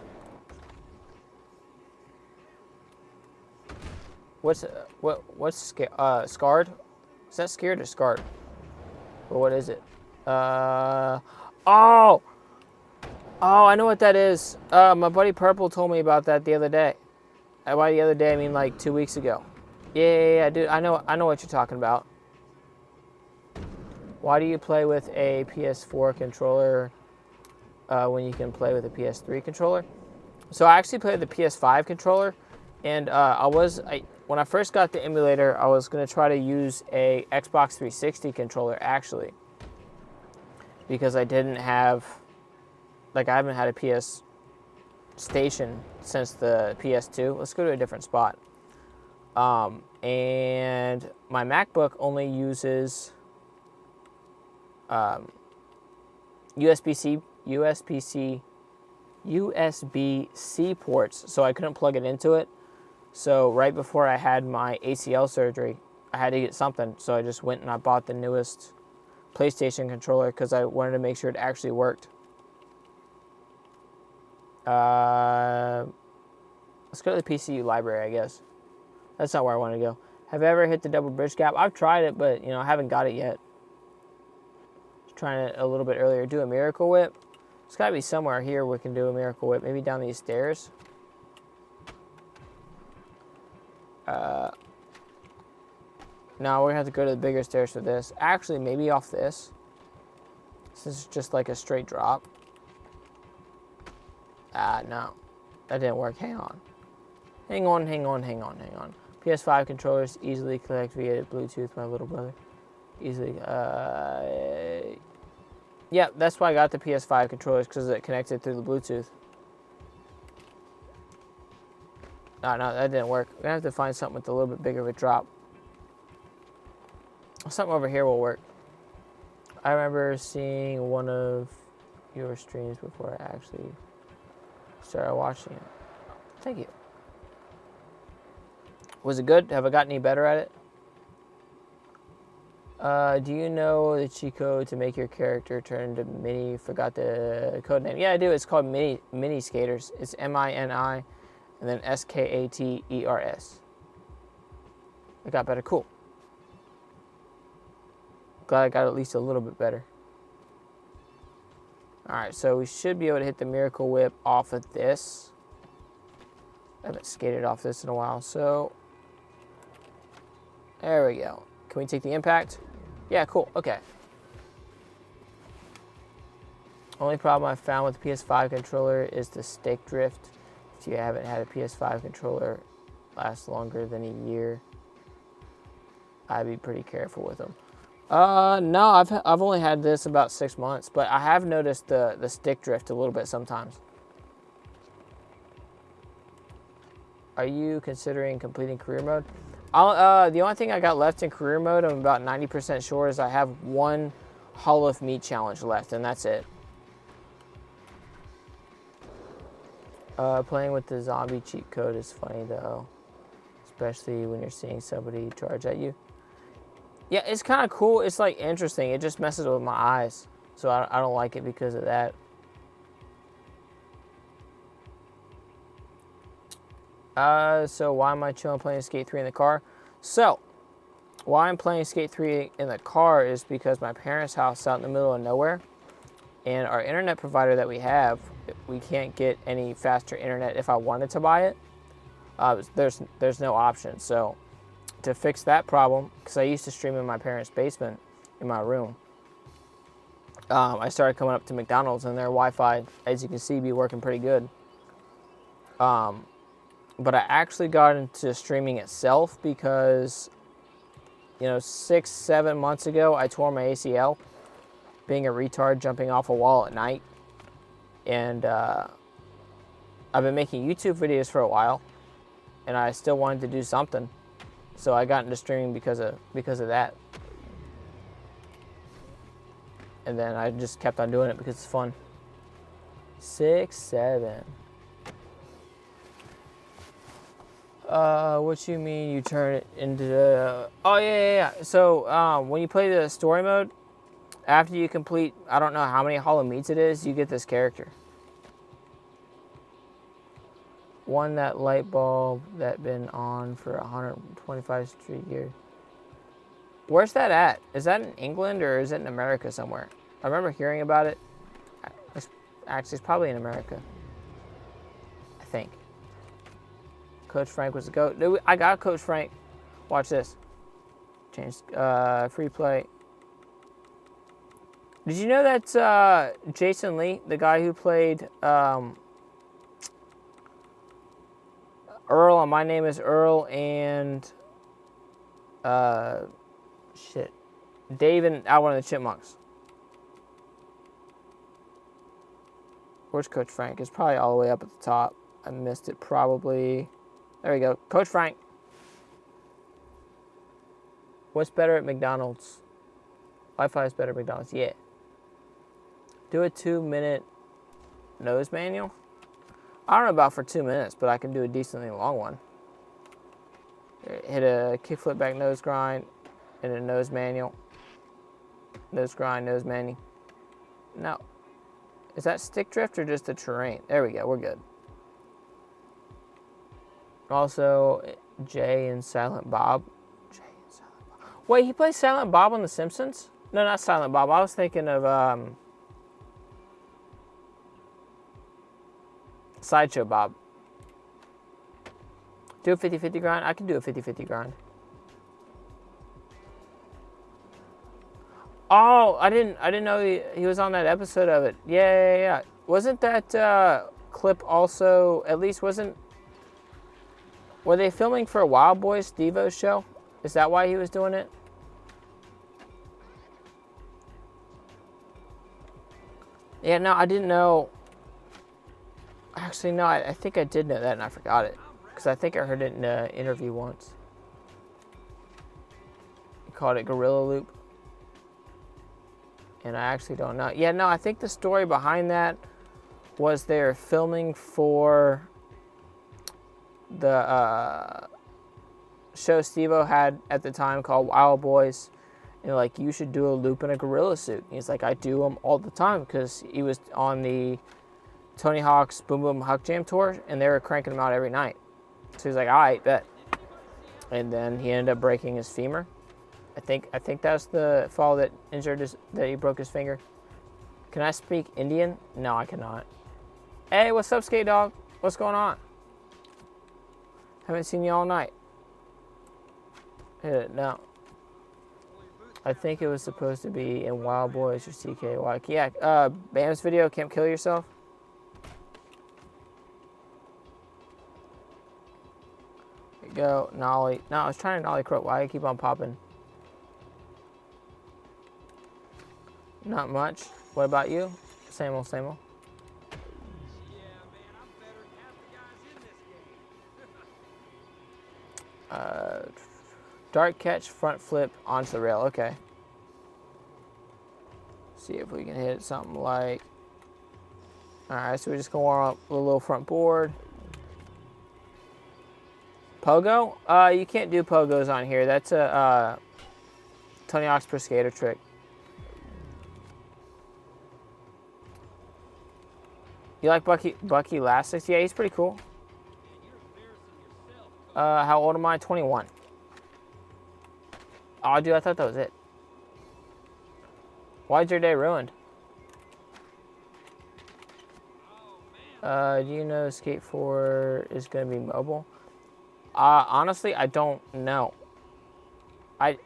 What's Scarred? Is that Scared or Scarred? Or what is it? Oh, I know what that is. My buddy Purple told me about that the other day. By the other day, I mean like 2 weeks ago. Yeah, dude. I know what you're talking about. Why do you play with a PS4 controller when you can play with a PS3 controller? So I actually played with the PS5 controller, and when I first got the emulator, I was going to try to use a Xbox 360 controller, actually, because I didn't have, I haven't had a PS Station since the PS2. Let's go to a different spot. And my MacBook only uses USB-C ports, so I couldn't plug it into it. So right before I had my ACL surgery, I had to get something, so I just went and I bought the newest PlayStation controller because I wanted to make sure it actually worked. Let's go to the PCU library, I guess. That's not where I want to go. Have you ever hit the double bridge gap? I've tried it, but I haven't got it yet. Just trying it a little bit earlier. Do a miracle whip. It's got to be somewhere here we can do a miracle whip. Maybe down these stairs. No, we're going to have to go to the bigger stairs for this. Actually, maybe off this. This is just like a straight drop. No. That didn't work. Hang on. PS5 controllers easily connect via Bluetooth, my little brother. Easily. Yeah, that's why I got the PS5 controllers, because it connected through the Bluetooth. No, that didn't work. We're going to have to find something with a little bit bigger of a drop. Something over here will work. I remember seeing one of your streams before I actually started watching it. Thank you. Was it good? Have I gotten any better at it? Do you know the cheat code to make your character turn into Mini? Forgot the code name. Yeah, I do. It's called Mini Skaters. It's MINI and then SKATERS. It got better. Cool. Glad I got at least a little bit better. Alright, so we should be able to hit the Miracle Whip off of this. I haven't skated off this in a while, so there we go. Can we take the impact? Yeah, cool. Okay. Only problem I found with the PS5 controller is the stick drift. If you haven't had a PS5 controller last longer than a year, I'd be pretty careful with them. No, I've only had this about 6 months, but I have noticed the stick drift a little bit sometimes. Are you considering completing career mode? The only thing I got left in career mode, I'm about 90% sure, is I have one Hall of Meat challenge left, and that's it. Playing with the zombie cheat code is funny, though. Especially when you're seeing somebody charge at you. Yeah, it's kind of cool. It's, like, interesting. It just messes with my eyes. So I don't like it because of that. So why am I chilling playing Skate 3 in the car? So, why I'm playing Skate 3 in the car is because my parents' house is out in the middle of nowhere. And our internet provider that we have, we can't get any faster internet if I wanted to buy it. There's no option. So, to fix that problem, because I used to stream in my parents' basement in my room, I started coming up to McDonald's, and their Wi-Fi, as you can see, be working pretty good. But I actually got into streaming itself because, 6, 7 months ago, I tore my ACL being a retard jumping off a wall at night. And I've been making YouTube videos for a while, and I still wanted to do something. So I got into streaming because of that. And then I just kept on doing it because it's fun. 6, 7. What you mean you turn it into... oh, yeah. So, when you play the story mode, after you complete, I don't know how many Hollow Meats it is, you get this character. One that light bulb that been on for 125 straight years. Where's that at? Is that in England or is it in America somewhere? I remember hearing about it. Actually, it's probably in America. I think. Coach Frank was the GOAT. Dude, I got Coach Frank. Watch this. Change. Free play. Did you know that's Jason Lee, the guy who played Earl on My Name is Earl and Dave and Alvin and the Chipmunks. Where's Coach Frank? It's probably all the way up at the top. I missed it probably. There we go. Coach Frank. What's better at McDonald's? Wi-Fi is better at McDonald's. Yeah. Do a 2-minute nose manual. I don't know about for 2 minutes, but I can do a decently long one. Hit a kickflip back nose grind and a nose manual. Nose grind, nose manual. No. Is that stick drift or just the terrain? There we go. We're good. Also, Jay and Silent Bob. Wait, he plays Silent Bob on The Simpsons? No, not Silent Bob. I was thinking of Sideshow Bob. Do a 50-50 grind? I can do a 50-50 grind. Oh, I didn't know he was on that episode of it. Yeah. Wasn't that clip also, at least were they filming for Wild Boy Steve-O's show? Is that why he was doing it? Yeah, no, I didn't know. Actually, no, I think I did know that and I forgot it. Because I think I heard it in an interview once. He called it Gorilla Loop. And I actually don't know. Yeah, no, I think the story behind that was they're filming for the show Steve-O had at the time called Wild Boys. And like, you should do a loop in a gorilla suit. And he's like, I do them all the time because he was on the Tony Hawk's Boom Boom Huck Jam tour and they were cranking them out every night. So he's like, all right, bet. And then he ended up breaking his femur. I think that's the fall that he broke his finger. Can I speak Indian? No, I cannot. Hey, what's up, Skate Dog? What's going on? Haven't seen you all night. No. I think it was supposed to be in Wild Boys or CKY. Yeah, Bam's video, Can't Kill Yourself. There you go, nollie. No, I was trying to nollie croak. Why do I keep on popping? Not much. What about you? Same old, same old. Yeah, man, I'm better than half the guys in this game. Dart catch, front flip onto the rail. Okay. See if we can hit something like. All right, so we're just gonna warm up a little front board. Pogo? You can't do pogos on here. That's a Tony Hawk's Pro Skater trick. You like Bucky Elastics? Yeah, he's pretty cool. How old am I? 21. Oh, dude, I thought that was it. Why's your day ruined? Do you know Skate 4 is going to be mobile? Honestly, I don't know. I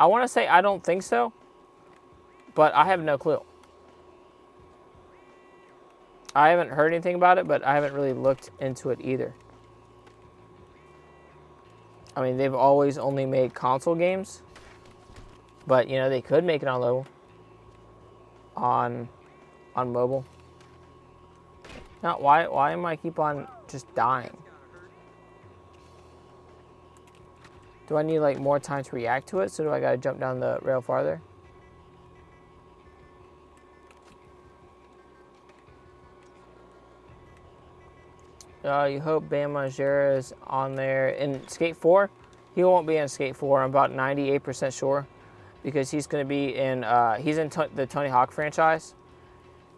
want to say I don't think so, but I have no clue. I haven't heard anything about it, but I haven't really looked into it either. I mean, they've always only made console games, but you know they could make it on low, on mobile. Now, why am I keep on just dying? Do I need like more time to react to it? So do I gotta jump down the rail farther? You hope Bam Margera is on there. In Skate 4, he won't be in Skate 4. I'm about 98% sure. Because he's going to be in, the Tony Hawk franchise.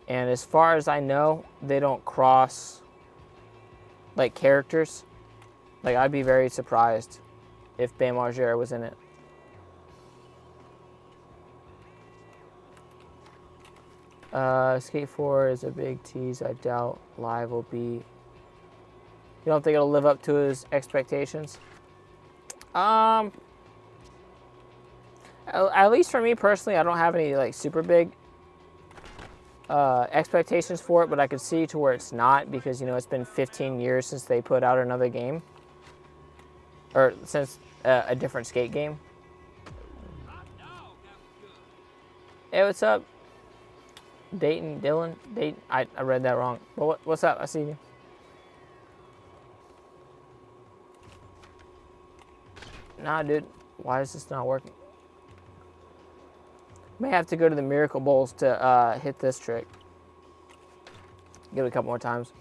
And as far as I know, they don't cross, like, characters. Like, I'd be very surprised if Bam Margera was in it. Skate 4 is a big tease. I doubt Live will be... You don't think it'll live up to his expectations? At least for me personally, I don't have any like super big expectations for it, but I could see to where it's not because, you know, it's been 15 years since they put out another game. Or since a different skate game. Hey, what's up? Dylan? I read that wrong. But what's up? I see you. Nah, dude. Why is this not working? May have to go to the Miracle Bowls to hit this trick. Give it a couple more times.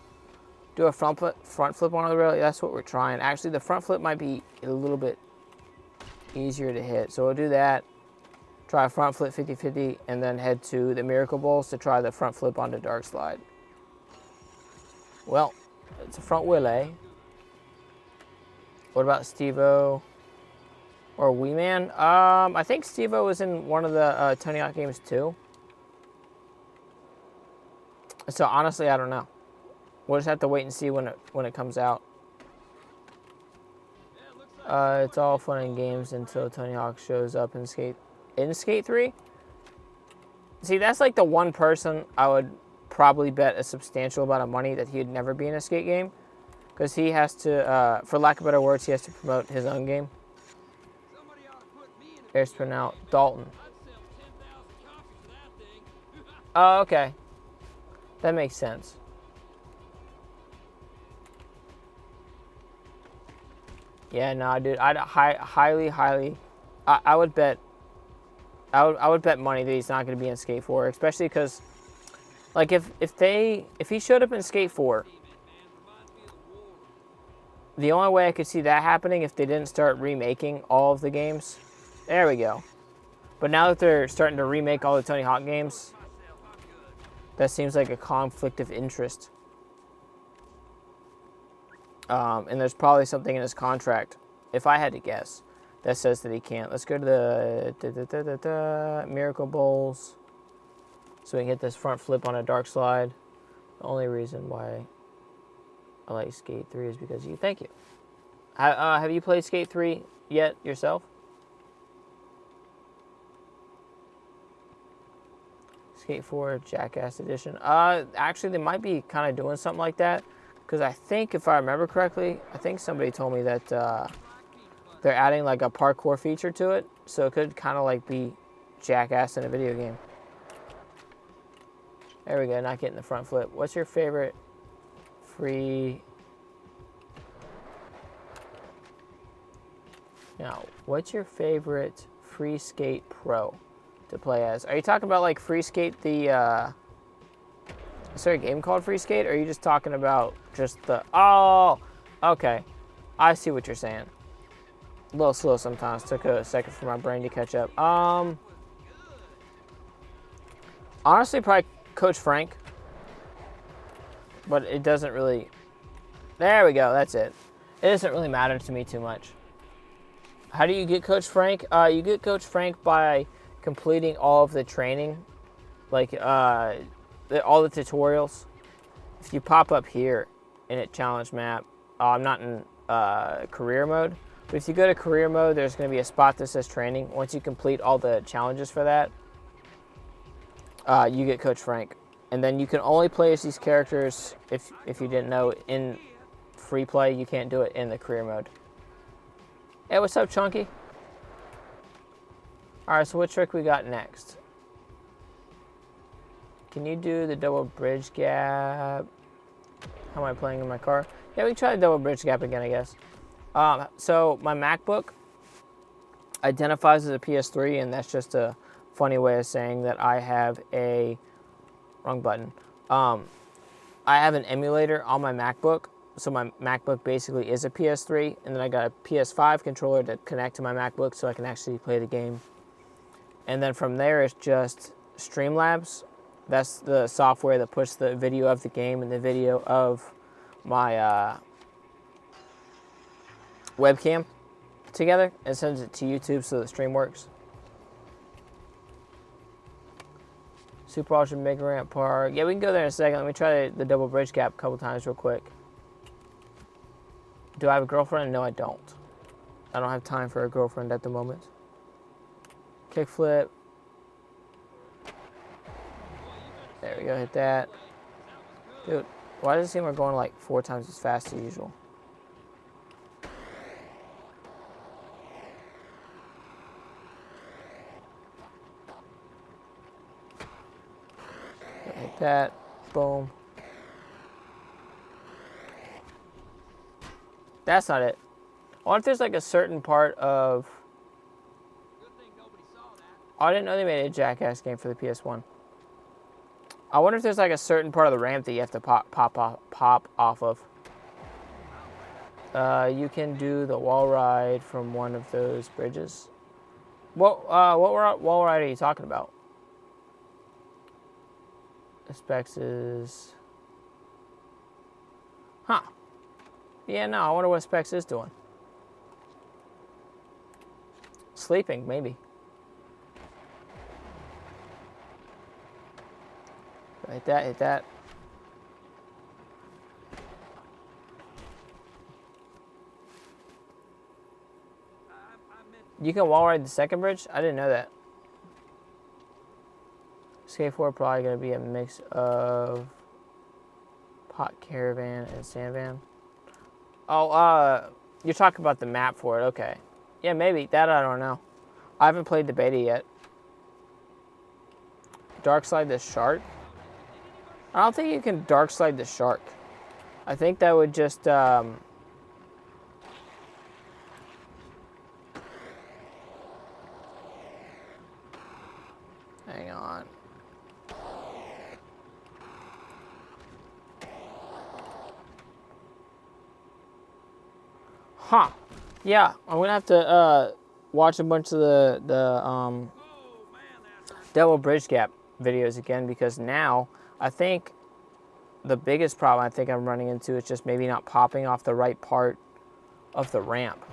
Do a front flip on the rail. That's what we're trying. Actually, the front flip might be a little bit easier to hit. So we'll do that. Try a front flip 50-50 and then head to the Miracle Bowls to try the front flip onto Dark Slide. Well, it's a front wheel, eh? What about Steve-O? Or Wee Man? I think Steve-O was in one of the Tony Hawk games too. So honestly, I don't know. We'll just have to wait and see when it comes out. It's all fun and games until Tony Hawk shows up in Skate 3. See, that's like the one person I would probably bet a substantial amount of money that he'd never be in a skate game, because he has to, for lack of better words, he has to promote his own game. Airsprint out, Dalton. Oh, okay. That makes sense. Yeah, nah, dude. I'd highly. I would bet. I would bet money that he's not going to be in Skate 4, especially because, like, if he showed up in Skate 4, the only way I could see that happening if they didn't start remaking all of the games. There we go. But now that they're starting to remake all the Tony Hawk games, that seems like a conflict of interest. And there's probably something in his contract, if I had to guess, that says that he can't. Let's go to the Miracle Bowls so we can hit this front flip on a Dark Slide. The only reason why I like Skate 3 is because of you. Thank you. Have you played Skate 3 yet yourself? Skate 4 Jackass Edition. Actually, they might be kind of doing something like that. Because I think, if I remember correctly, I think somebody told me that they're adding like a parkour feature to it. So it could kind of like be Jackass in a video game. There we go, not getting the front flip. What's your favorite free... Now, what's your favorite Free Skate Pro to play as? Are you talking about like Free Skate the... Is there a game called Free Skate, or are you just talking about just the... Oh, okay. I see what you're saying. A little slow sometimes. Took a second for my brain to catch up. Honestly, probably Coach Frank. But it doesn't really... There we go. That's it. It doesn't really matter to me too much. How do you get Coach Frank? You get Coach Frank by completing all of the training. Like, all the tutorials. If you pop up here in a challenge map, I'm not in career mode, but if you go to career mode, there's going to be a spot that says training. Once you complete all the challenges for that, you get Coach Frank. And then you can only play as these characters, if you didn't know, in free play. You can't do it in the career mode. Hey, what's up, Chunky? All right, so what trick we got next? Can you do the double bridge gap? How am I playing in my car? Yeah, we can try the double bridge gap again, I guess. So my MacBook identifies as a PS3, and that's just a funny way of saying that I have a wrong button. I have an emulator on my MacBook, so my MacBook basically is a PS3, and then I got a PS5 controller to connect to my MacBook so I can actually play the game. And then from there, it's just Streamlabs. That's the software that puts the video of the game and the video of my webcam together and sends it to YouTube so the stream works. Super Ultra Mega Ramp Park. Yeah, we can go there in a second. Let me try the double bridge gap a couple times real quick. Do I have a girlfriend? No, I don't. I don't have time for a girlfriend at the moment. Kickflip. There we go, hit that. Dude, why does it seem we're going like 4 times as fast as usual? Hit that. Boom. That's not it. I wonder if there's like a certain part of... Oh, I didn't know they made a Jackass game for the PS1. I wonder if there's like a certain part of the ramp that you have to pop off of. You can do the wall ride from one of those bridges. What wall ride are you talking about? The specs is... Huh. Yeah, no, I wonder what Specs is doing. Sleeping, maybe. Hit that, hit that. You can wall ride the second bridge? I didn't know that. Skateboard probably going to be a mix of pot caravan and sand van. Oh, you're talking about the map for it. Okay. Yeah, maybe. That I don't know. I haven't played the beta yet. Dark slide the shark? I don't think you can dark slide the shark. I think that would just... Hang on. Huh. Yeah, I'm going to have to watch a bunch of the double bridge gap videos again, because now I think the biggest problem I think I'm running into is just maybe not popping off the right part of the ramp.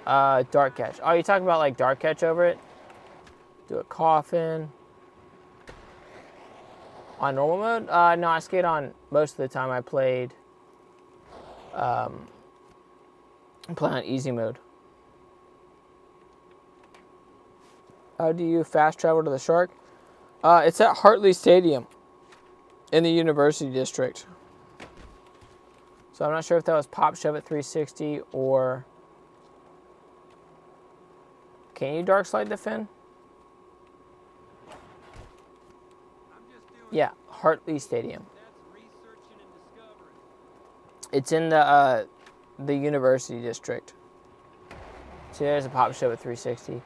Dark catch. Oh, you're talking about like dark catch over it? Do a coffin. On normal mode? No, I skate on most of the time. I played... I'm playing on easy mode. How do you fast travel to the shark? It's at Hartley Stadium in the University District. So I'm not sure if that was Pop Shove at 360 or... Can you dark slide the fin? Yeah, Hartley Stadium. It's in the University District. See, there's a Pop Shove at 360.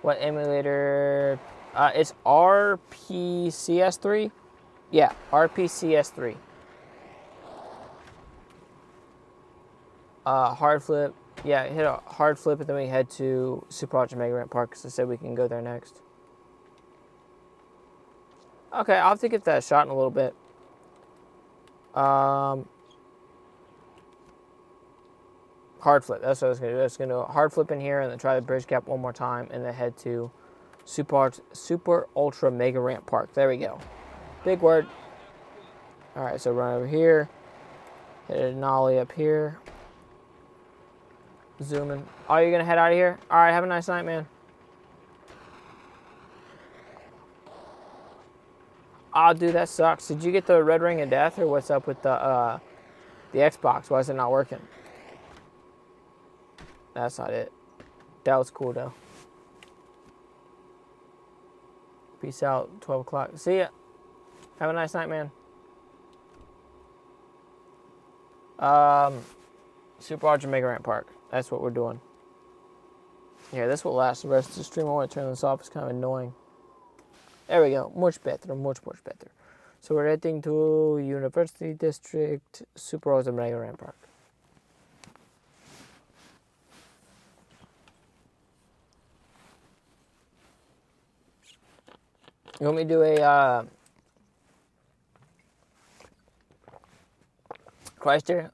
What emulator? It's RPCS3. Yeah, RPCS3. Hard flip. Yeah, hit a hard flip, and then we head to Super Ultra Mega Ramp Park, because I said we can go there next. Okay, I'll have to get that shot in a little bit. Hard flip. That's what I was going to do. I was going to do a hard flip in here and then try the bridge gap one more time and then head to Super Ultra Mega Ramp Park. There we go. Big word. All right, so run over here. Hit a nollie up here. Zoom in. Oh, you're going to head out of here? All right, have a nice night, man. Oh, dude, that sucks. Did you get the red ring of death, or what's up with the Xbox? Why is it not working? That's not it. That was cool though. Peace out, 12 o'clock. See ya. Have a nice night, man. Super Ultra Mega Ramp Park. That's what we're doing. Yeah, this will last the rest of the stream. I want to turn this off. It's kind of annoying. There we go. Much better. Much better. So we're heading to University District, Super Ultra Mega Ramp Park. You want me to do a Chrysler?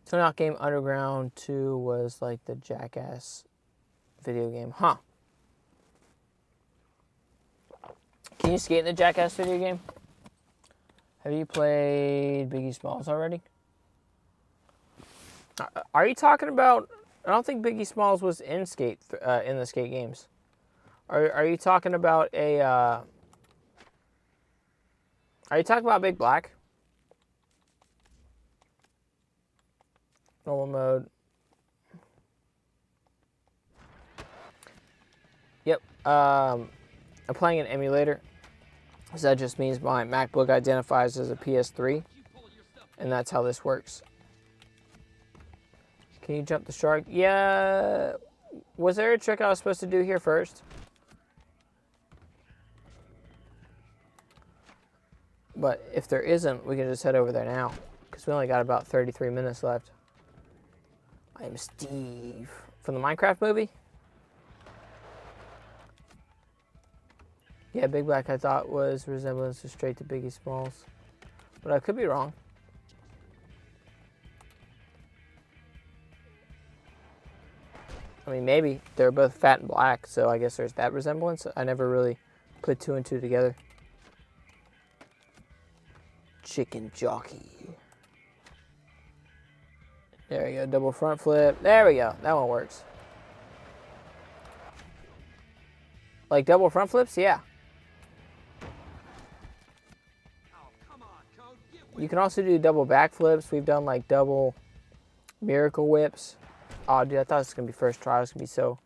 Turnout game Underground 2 was like the Jackass video game. Huh. Can you skate in the Jackass video game? Have you played Biggie Smalls already? Are you talking about... I don't think Biggie Smalls was in in the skate games. Are you talking about a... Are you talking about Big Black? Normal mode. Yep. I'm playing an emulator. So that just means my MacBook identifies as a PS3. And that's how this works. Can you jump the shark? Yeah. Was there a trick I was supposed to do here first? But if there isn't, we can just head over there now. Because we only got about 33 minutes left. I am Steve. From the Minecraft movie? Yeah, Big Black I thought was resemblance straight to Biggie Smalls. But I could be wrong. I mean, maybe. They're both fat and black, so I guess there's that resemblance. I never really put two and two together. Chicken jockey. There we go. Double front flip. There we go. That one works. Like double front flips? Yeah. You can also do double back flips. We've done like double miracle whips. Oh, dude, I thought this was going to be first try. I was going to be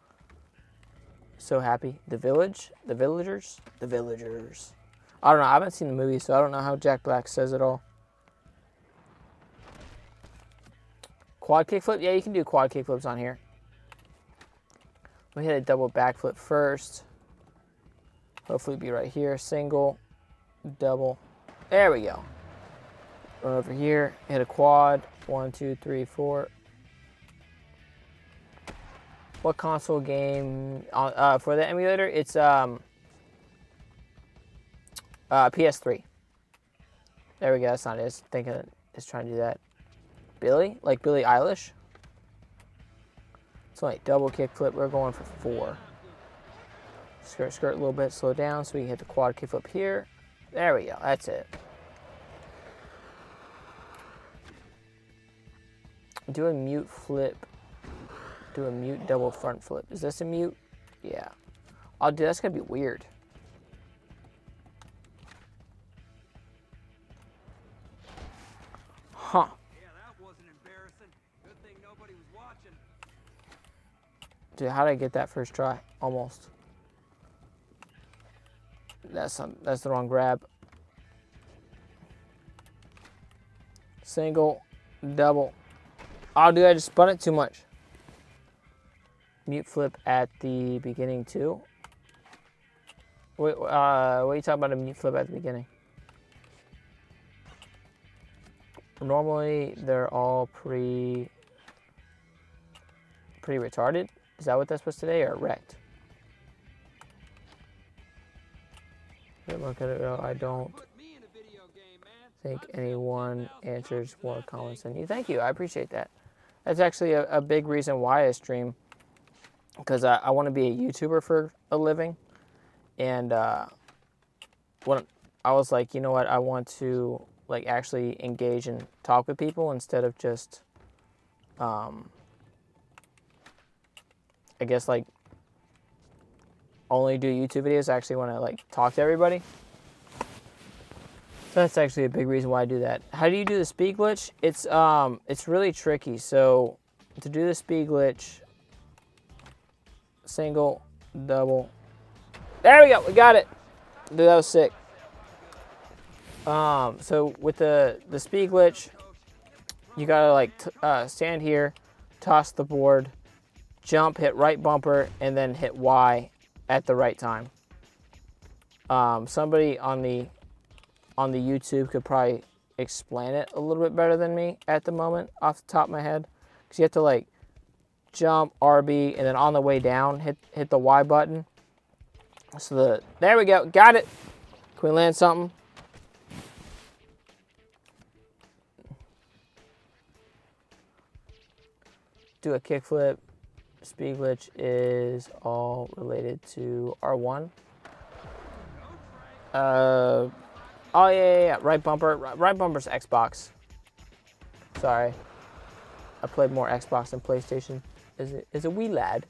so happy. The Village? The Villagers? The Villagers. I don't know. I haven't seen the movie, so I don't know how Jack Black says it all. Quad kickflip? Yeah, you can do quad kickflips on here. We hit a double backflip first. Hopefully be right here. Single, double. There we go. Run over here. Hit a quad. 1, 2, 3, 4. What console game? For the emulator, it's PS3. There we go. That's not it. It's thinking it's trying to do that. Billy? Like Billie Eilish? It's like double kickflip. We're going for 4. Skirt a little bit. Slow down so we can hit the quad kickflip here. There we go. That's it. Do a mute flip. Do a mute double front flip. Is this a mute? Yeah. Oh, dude, that's going to be weird. Huh. Yeah, that wasn't embarrassing. Good thing nobody was watching. Dude, how did I get that first try? Almost. That's the wrong grab. Single, double. Oh, dude, I just spun it too much. Mute flip at the beginning too. Wait, what are you talking about a mute flip at the beginning? Normally, they're all pretty retarded. Is that what that's supposed to say, or wrecked? Look at it. I don't think anyone answers more comments than you. Thank you. I appreciate that. That's actually a big reason why I stream, because I want to be a YouTuber for a living. And when I was like, you know what, I want to like actually engage and talk with people instead of just, I guess like only do YouTube videos. I actually want to like talk to everybody. So that's actually a big reason why I do that. How do you do the speed glitch? It's really tricky. So to do the speed glitch, single, double. There we go. We got it. Dude, that was sick. So with the speed glitch, you gotta like stand here, toss the board, jump, hit right bumper, and then hit Y at the right time. Somebody on the YouTube could probably explain it a little bit better than me at the moment off the top of my head, because you have to like jump, RB, and then on the way down hit the Y button. So there we go, got it. Can we land something? Do a kickflip. Speed glitch is all related to R1. Oh yeah. Right bumper. Right bumper's Xbox. Sorry, I played more Xbox than PlayStation. Is a wee lad.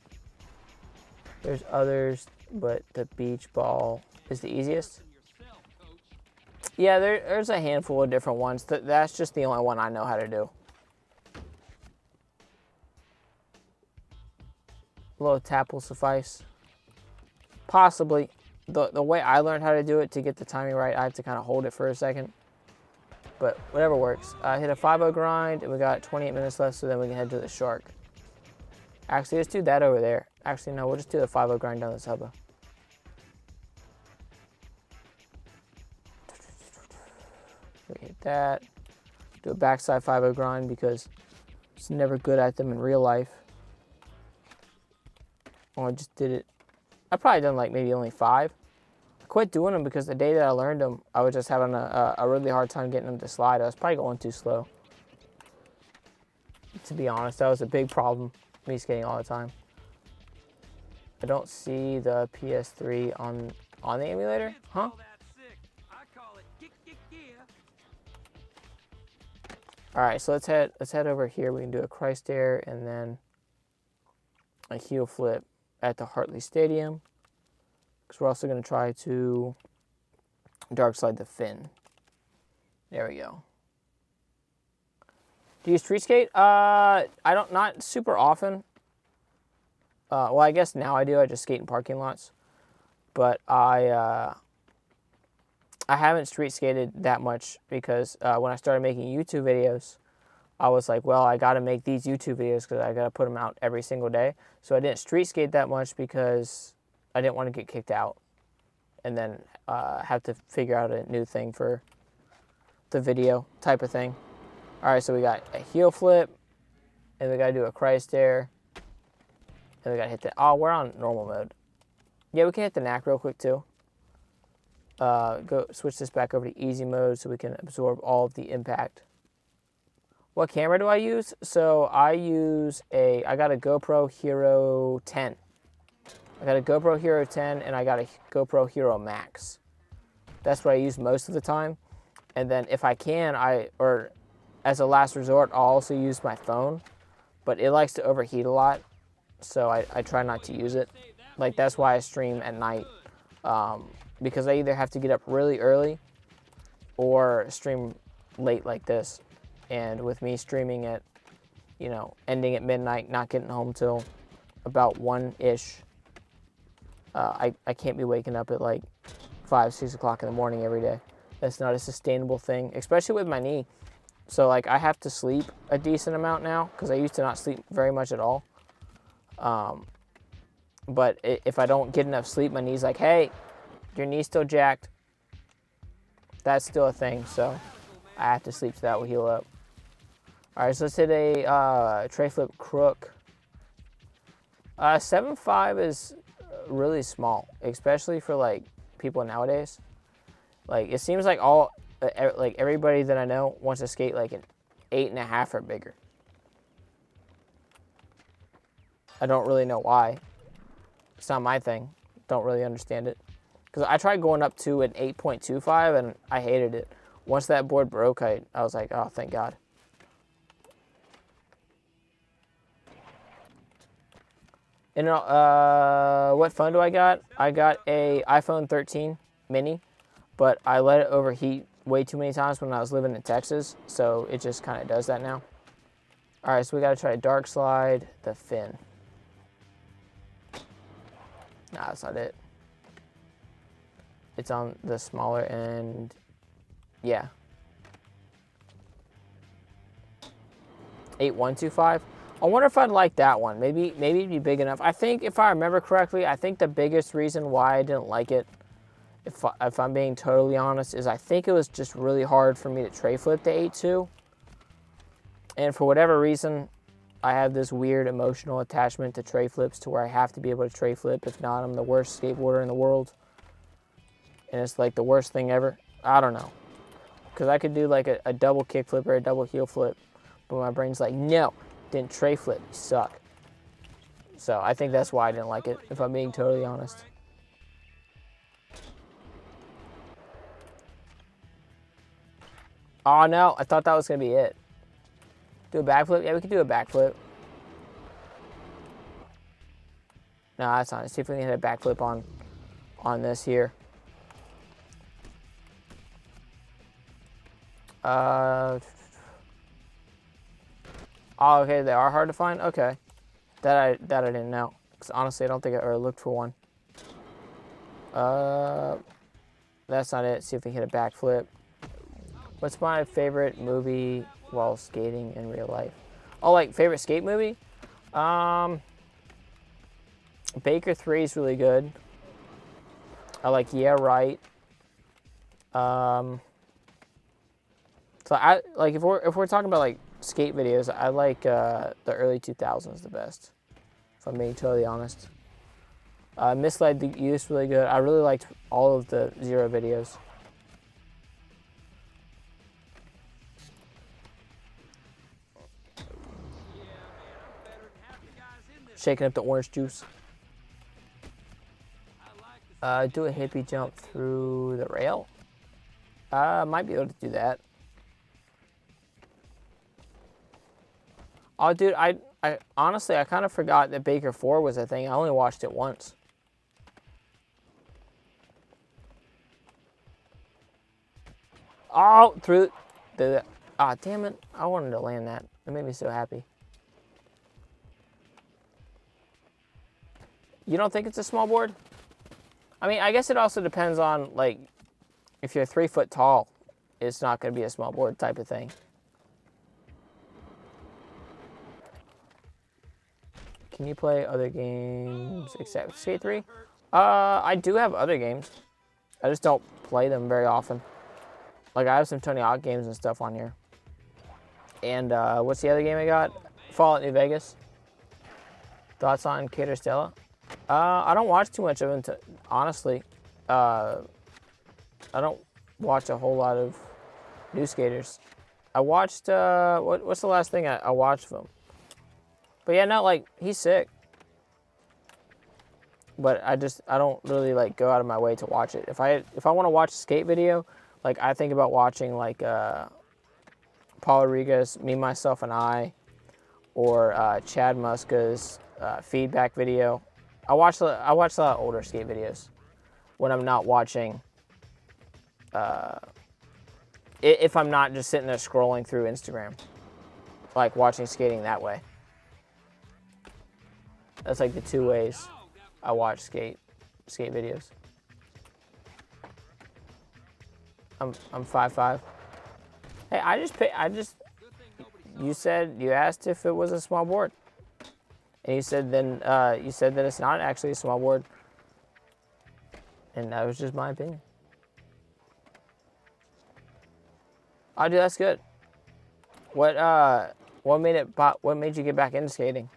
There's others, but the beach ball is the easiest. Yeah, there's a handful of different ones. That's just the only one I know how to do. A little tap will suffice. Possibly. The way I learned how to do it, to get the timing right, I have to kind of hold it for a second. But whatever works. Hit a 5-0 grind, and we got 28 minutes left, so then we can head to the shark. Actually, let's do that over there. Actually, no, we'll just do the 5-0 grind down this hubba. We hit that. Do a backside 5-0 grind because it's never good at them in real life. Oh, I just did it. I probably done like maybe only 5. I quit doing them because the day that I learned them, I was just having a really hard time getting them to slide. I was probably going too slow. To be honest, that was a big problem, me skating all the time. I don't see the PS3 on the emulator, huh? All right, so let's head over here. We can do a Christ air and then a heel flip at the Hartley Stadium, because we're also going to try to dark slide the fin. There we go. Do you street skate? Not super often. Well, I guess now I do. I just skate in parking lots, but I haven't street skated that much because when I started making YouTube videos, I was like, well, I got to make these YouTube videos because I got to put them out every single day. So I didn't street skate that much because I didn't want to get kicked out and then have to figure out a new thing for the video type of thing. All right, so we got a heel flip, and we got to do a Christ air, and we got to hit the, oh, we're on normal mode. Yeah, we can hit the knack real quick too. Go switch this back over to easy mode so we can absorb all of the impact. What camera do I use? So I got a GoPro Hero 10. I got a GoPro Hero 10 and I got a GoPro Hero Max. That's what I use most of the time. And then if I can, or as a last resort, I'll also use my phone, but it likes to overheat a lot. So I try not to use it. Like, that's why I stream at night. Because I either have to get up really early or stream late like this. And with me streaming at, ending at midnight, not getting home till about 1-ish, I can't be waking up at like 5, 6 o'clock in the morning every day. That's not a sustainable thing, especially with my knee. So like I have to sleep a decent amount now because I used to not sleep very much at all. But if I don't get enough sleep, my knee's like, hey, your knee's still jacked. That's still a thing, so I have to sleep so that will heal up. All right, so let's hit a tray flip crook. 7.5 is really small, especially for like people nowadays. Like it seems like everybody that I know wants to skate like an 8.5 or bigger. I don't really know why. It's not my thing. Don't really understand it. Because I tried going up to an 8.25 and I hated it. Once that board broke, I was like, oh, thank God. And what phone do I got? I got a iPhone 13 mini, but I let it overheat way too many times when I was living in Texas, so it just kind of does that now. All right, so we got to try to dark slide the fin. Nah, that's not it. It's on the smaller end. Yeah. 8125. I wonder if I'd like that one. Maybe it'd be big enough. I think if I remember correctly, I think the biggest reason why I didn't like it, if I'm being totally honest, is I think it was just really hard for me to tray flip the 8.2. And for whatever reason, I have this weird emotional attachment to tray flips to where I have to be able to tray flip. If not, I'm the worst skateboarder in the world. And it's like the worst thing ever. I don't know. Because I could do like a double kick flip or a double heel flip. But my brain's like, no, didn't tray flip, you suck. So I think that's why I didn't like it, if I'm being totally honest. Oh no, I thought that was gonna be it. Do a backflip? Yeah, we could do a backflip. No, that's not. Let's see if we can hit a backflip on this here. Oh, okay, they are hard to find? Okay. That I didn't know. Because honestly, I don't think I ever looked for one. That's not it. See if we can hit a backflip. What's my favorite movie while skating in real life? Oh, like favorite skate movie? Baker 3 is really good. I like Yeah Right. So I like if we're talking about like skate videos, I like the early 2000s the best. If I'm being totally honest. Misled the Youth really good. I really liked all of the Zero videos. Shaking up the orange juice. Do a hippie jump through the rail. Might be able to do that. Oh, dude, I honestly, I kind of forgot that Baker 4 was a thing. I only watched it once. Oh, through the... Ah, damn it. I wanted to land that. It made me so happy. You don't think it's a small board? I mean, I guess it also depends on, like, if you're 3 foot tall, it's not going to be a small board type of thing. Can you play other games except Skate 3? I do have other games. I just don't play them very often. Like, I have some Tony Hawk games and stuff on here. And what's the other game I got? Fallout New Vegas. Thoughts on Cater Stella? I don't watch too much of them, honestly. I don't watch a whole lot of new skaters. I watched, what's the last thing I watched of him? But yeah, not like, he's sick. But I don't really like go out of my way to watch it. If I want to watch a skate video, like I think about watching like Paul Rodriguez, Me, Myself, and I, or Chad Muska's feedback video. I watch a lot of older skate videos when I'm not watching. If I'm not just sitting there scrolling through Instagram, like watching skating that way. That's like the two ways I watch skate videos. I'm 5'5". Hey, you asked if it was a small board. And you said that it's not actually a small board. And that was just my opinion. Oh, dude, that's good. What made you get back into skating?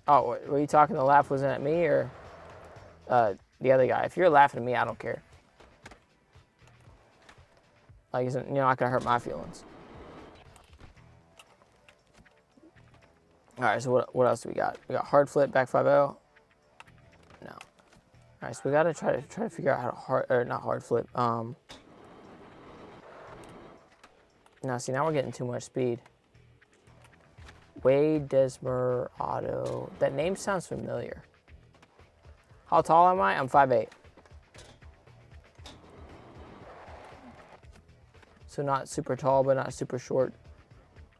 Oh, were you talking the laugh wasn't at me or the other guy? If you're laughing at me, I don't care. Like, you're not gonna hurt my feelings. All right, so what else do we got? We got hard flip, back 5-0. No. All right, so we gotta try to figure out how to not hard flip. Now, see, now we're getting too much speed. Wade Desmerado. That name sounds familiar. How tall am I? I'm 5'8". So not super tall, but not super short.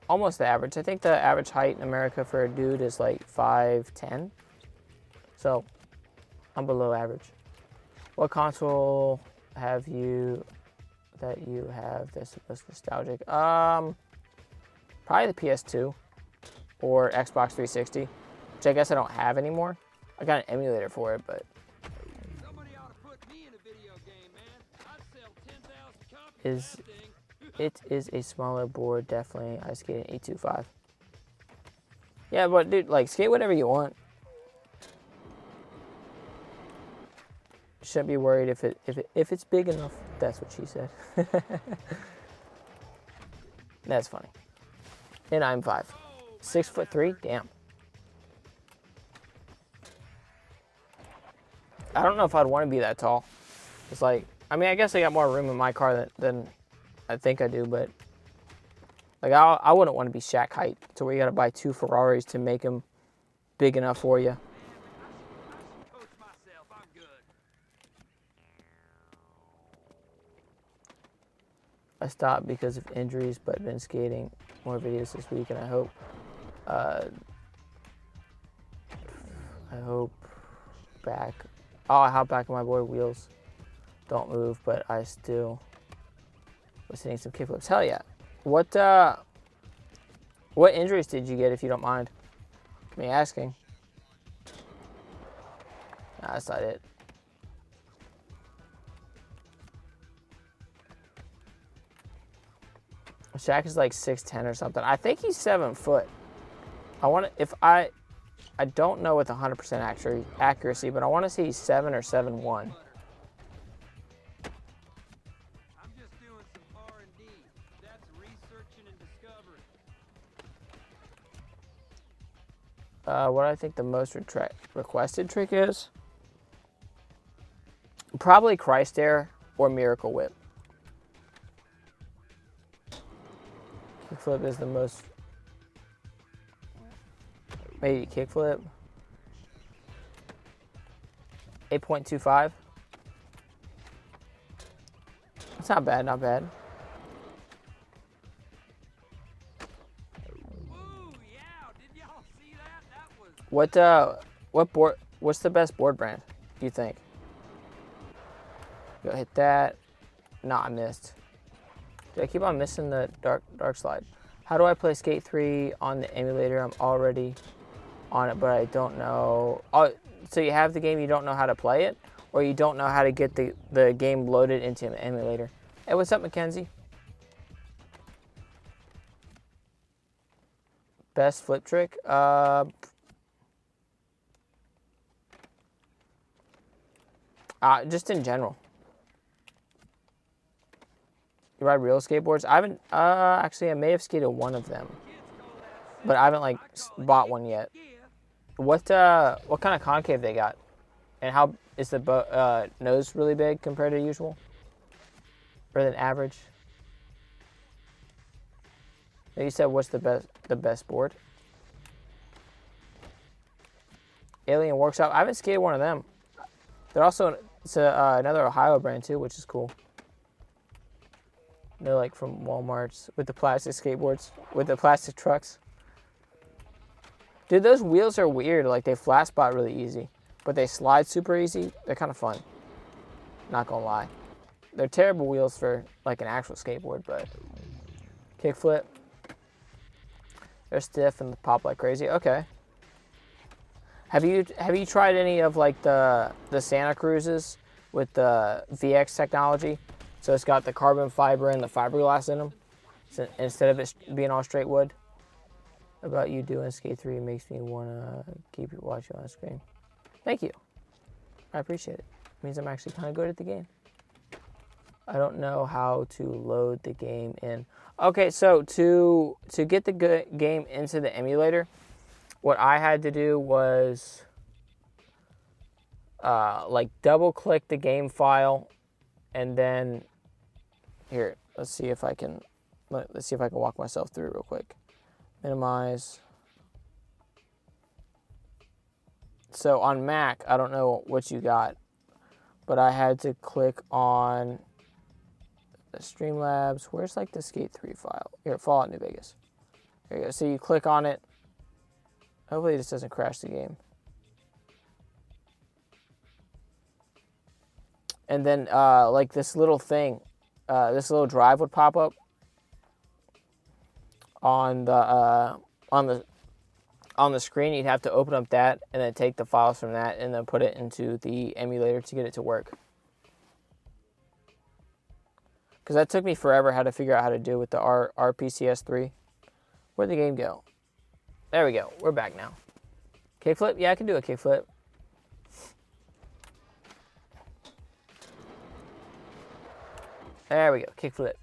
Almost the average. I think the average height in America for a dude is like 5'10". So I'm below average. What console have you that you have that's the most nostalgic? Probably the PS2 or Xbox 360, which I guess I don't have anymore. I got an emulator for it, but Somebody ought to put me in a video game, man. I'd sell 10,000 copies is of that thing. it is a smaller board, definitely. I skate an 825. Yeah, but dude, like skate whatever you want. Shouldn't be worried if it's big enough. That's what she said. That's funny. And I'm 5. 6'3". Damn. I don't know if I'd want to be that tall. It's like, I mean, I guess I got more room in my car than I think I do, but like I wouldn't want to be Shaq height to where you got to buy 2 Ferraris to make them big enough for you. I should coach myself. I'm good. I stopped because of injuries, but been skating more videos this week, and I hope back. Oh, I hop back on my board. Wheels don't move, but I still was hitting some kickflips. Hell yeah! What injuries did you get, if you don't mind me asking? Nah, that's not it. Shaq is like 6'10" or something. I think he's 7 foot. I don't know with 100% accuracy, but I want to say he's 7 or 7'1". I'm just doing some R&D. That's researching and discovering. What I think the most requested trick is? Probably Christ Air or Miracle Whip. Kickflip is the most. Maybe kickflip. 8.25. That's not bad, not bad. Ooh, yeah. Did y'all see that? That was... What's the best board brand, do you think? Go hit that. Nah, I missed. Did I keep on missing the dark slide? How do I play Skate 3 on the emulator? I'm already on it, but I don't know. Oh, so you have the game, you don't know how to play it? Or you don't know how to get the game loaded into an emulator? Hey, what's up, Mackenzie? Best flip trick? Just in general. You ride real skateboards? I haven't, actually I may have skated one of them, but I haven't like bought one yet. What kind of concave they got? And how is the nose really big compared to usual? Or than average? You said what's the best board? Alien Workshop. I haven't skated one of them. They're also another Ohio brand too, which is cool. They're like from Walmart's with the plastic skateboards, with the plastic trucks. Dude, those wheels are weird. Like they flat spot really easy, but they slide super easy. They're kind of fun. Not gonna lie. They're terrible wheels for like an actual skateboard, but kickflip. They're stiff and pop like crazy. Okay. Have you tried any of like the Santa Cruzes with the VX technology? So it's got the carbon fiber and the fiberglass in them, so instead of it being all straight wood. About you doing Skate 3 makes me want to keep watching on screen. Thank you. I appreciate it. It means I'm actually kind of good at the game. I don't know how to load the game in. Okay, so to get the game into the emulator, what I had to do was like double click the game file, and then here, let's see if I can walk myself through real quick. Minimize. So on Mac, I don't know what you got, but I had to click on the Streamlabs. Where's like the Skate 3 file? Here, Fallout New Vegas. There you go. So you click on it. Hopefully this doesn't crash the game. And then like this little thing, this little drive would pop up on the screen. You'd have to open up that and then take the files from that and then put it into the emulator to get it to work. Because that took me forever how to figure out how to do with the RPCS3. Where'd the game go? There we go. We're back now. Kickflip? Yeah, I can do a kickflip. There we go. Kickflip.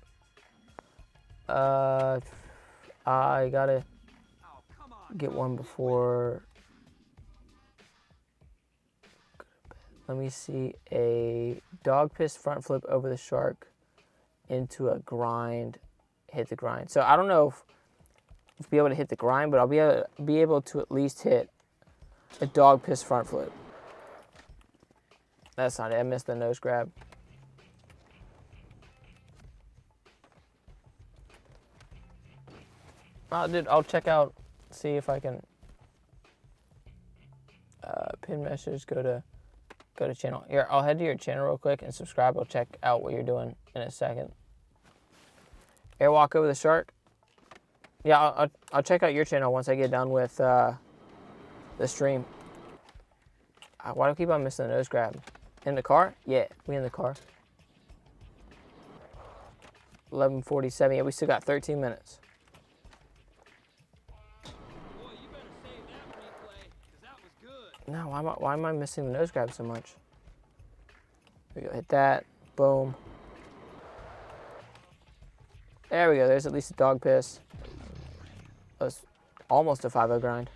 I gotta get one before. Let me see. A dog piss front flip over the shark into a grind. Hit the grind. So I don't know if I'll be able to hit the grind, but I'll be able to at least hit a dog piss front flip. That's not it. I missed the nose grab. Dude, I'll check out, see if I can pin message, go to channel. Here, I'll head to your channel real quick and subscribe. I'll check out what you're doing in a second. Airwalk over the shark. Yeah, I'll check out your channel once I get done with the stream. Why do I keep on missing the nose grab? In the car? Yeah, we in the car. 11:47. Yeah, we still got 13 minutes. No, why am I missing the nose grab so much? Here we go, hit that, boom. There we go, there's at least a dog piss. That was almost a 5-0 grind.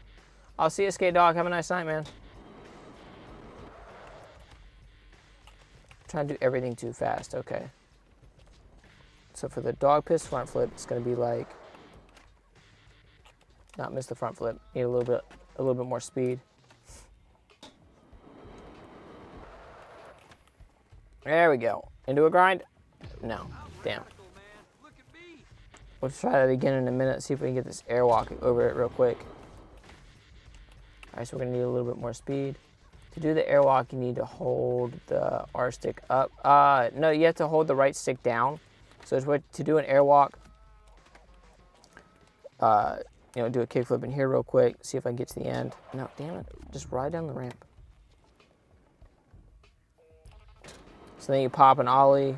I'll see you, Skate Dog. Have a nice night, man. Trying to do everything too fast, okay. So for the dog piss front flip, it's gonna be like, not miss the front flip. Need a little bit more speed. There we go. Into a grind? No. Damn. We'll try that again in a minute, see if we can get this airwalk over it real quick. Alright, so we're going to need a little bit more speed. To do the airwalk, you need to hold the R stick up. No, you have to hold the right stick down. So to do an airwalk, do a kickflip in here real quick, see if I can get to the end. No, damn it. Just ride down the ramp. So then you pop an ollie,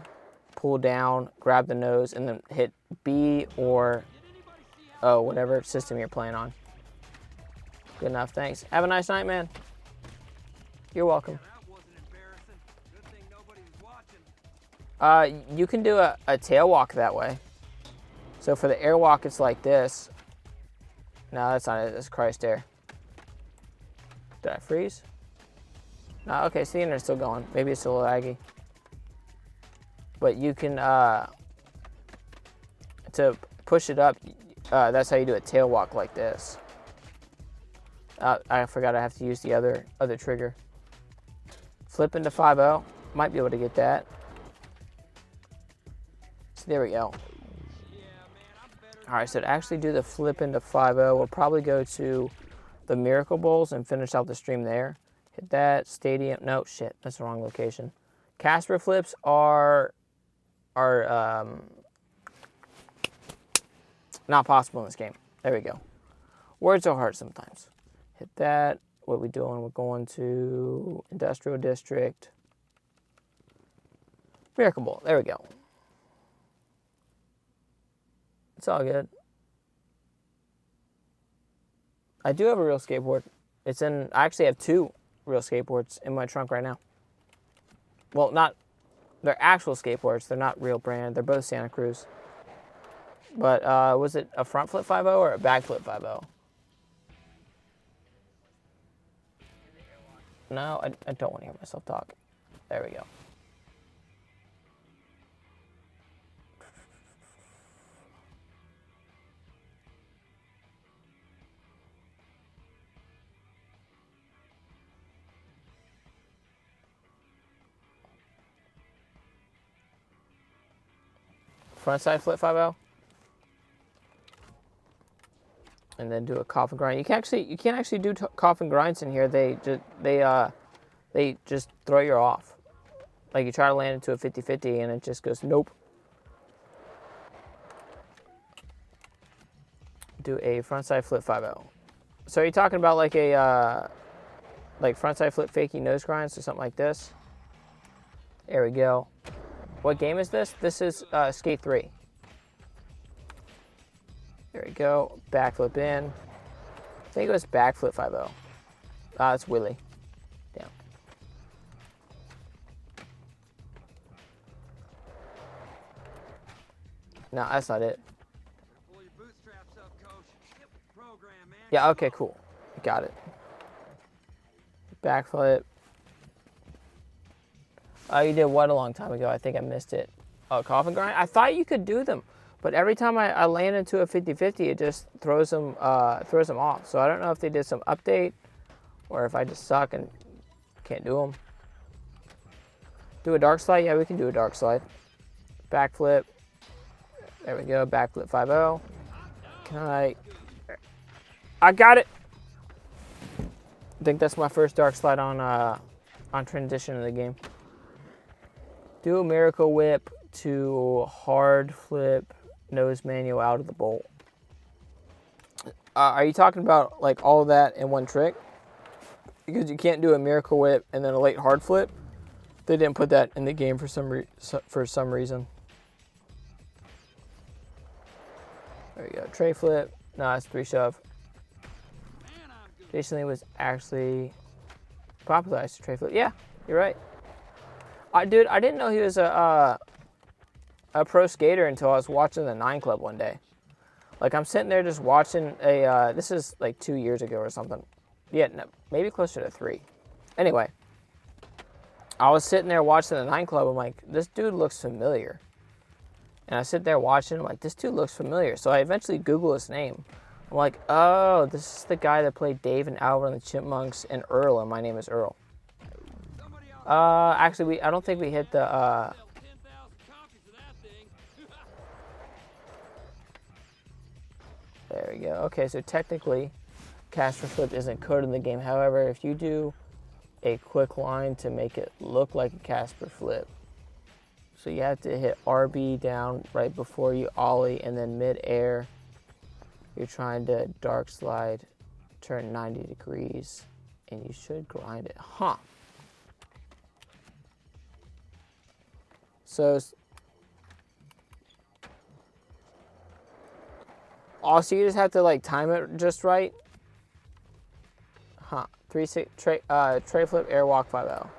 pull down, grab the nose, and then hit B or O, whatever system you're playing on. Good enough, thanks. Have a nice night, man. You're welcome. You can do a tail walk that way. So for the airwalk, it's like this. No, that's not it. That's Christ Air. Did I freeze? No, okay, so the internet's still going. Maybe it's a little laggy. But you can, to push it up, that's how you do a tail walk like this. I forgot I have to use the other trigger. Flip into 5-0. Might be able to get that. So there we go. Alright, so to actually do the flip into 5-0, we'll probably go to the Miracle Bowls and finish out the stream there. Hit that, stadium, no, shit, that's the wrong location. Casper flips are not possible in this game. There we go. Words are hard sometimes. Hit that. What are we doing? We're going to Industrial District. Miracle Bowl. There we go. It's all good. I do have a real skateboard. I actually have 2 real skateboards in my trunk right now. Well, they're actual skateboards. They're not real brand. They're both Santa Cruz. But was it a front flip 5.0 or a back flip 5.0? No, I don't want to hear myself talk. There we go. frontside flip 5-0. And then do a coffin grind. You can't actually do coffin grinds in here. They just throw you off. Like you try to land into a 50-50 and it just goes nope. Do a frontside flip 5-0. So are you talking about like a like frontside flip fakie nose grinds or something like this? There we go. What game is this? This is Skate 3. There we go. Backflip in. I think it was backflip 5-0. Ah, it's Willie. Damn. No, that's not it. Pull your bootstraps up, coach. Program, man. Yeah, okay, cool. Got it. Backflip. Oh, you did what a long time ago? I think I missed it. Oh, coffin grind? I thought you could do them. But every time I land into a 50-50, it just throws them off. So I don't know if they did some update or if I just suck and can't do them. Do a dark slide? Yeah, we can do a dark slide. Backflip. There we go. Backflip 5-0. Can I got it. I think that's my first dark slide on transition in the game. Do a miracle whip to hard flip nose manual out of the bolt. Are you talking about like all of that in one trick? Because you can't do a miracle whip and then a late hard flip. They didn't put that in the game for some reason. There you go. Tray flip. No, it's 3 shove. Jason Lee was actually popularized to tray flip. Yeah, you're right. Dude, I didn't know he was a pro skater until I was watching the 9 Club one day. Like, I'm sitting there just watching this is like 2 years ago or something. Yeah, no, maybe closer to 3. Anyway, I was sitting there watching the 9 Club. I'm like, this dude looks familiar. And I sit there watching, I'm like, this dude looks familiar. So I eventually Google his name. I'm like, oh, this is the guy that played Dave and Albert and the Chipmunks and Earl, and my name is Earl. Actually, I don't think we hit the, There we go. Okay, so technically, caster flip isn't coded in the game. However, if you do a quick line to make it look like a caster flip, so you have to hit RB down right before you ollie, and then mid-air, you're trying to dark slide, turn 90 degrees, and you should grind it. Huh. So also, you just have to like time it just right. Huh. 3-6 tray flip airwalk 5-0.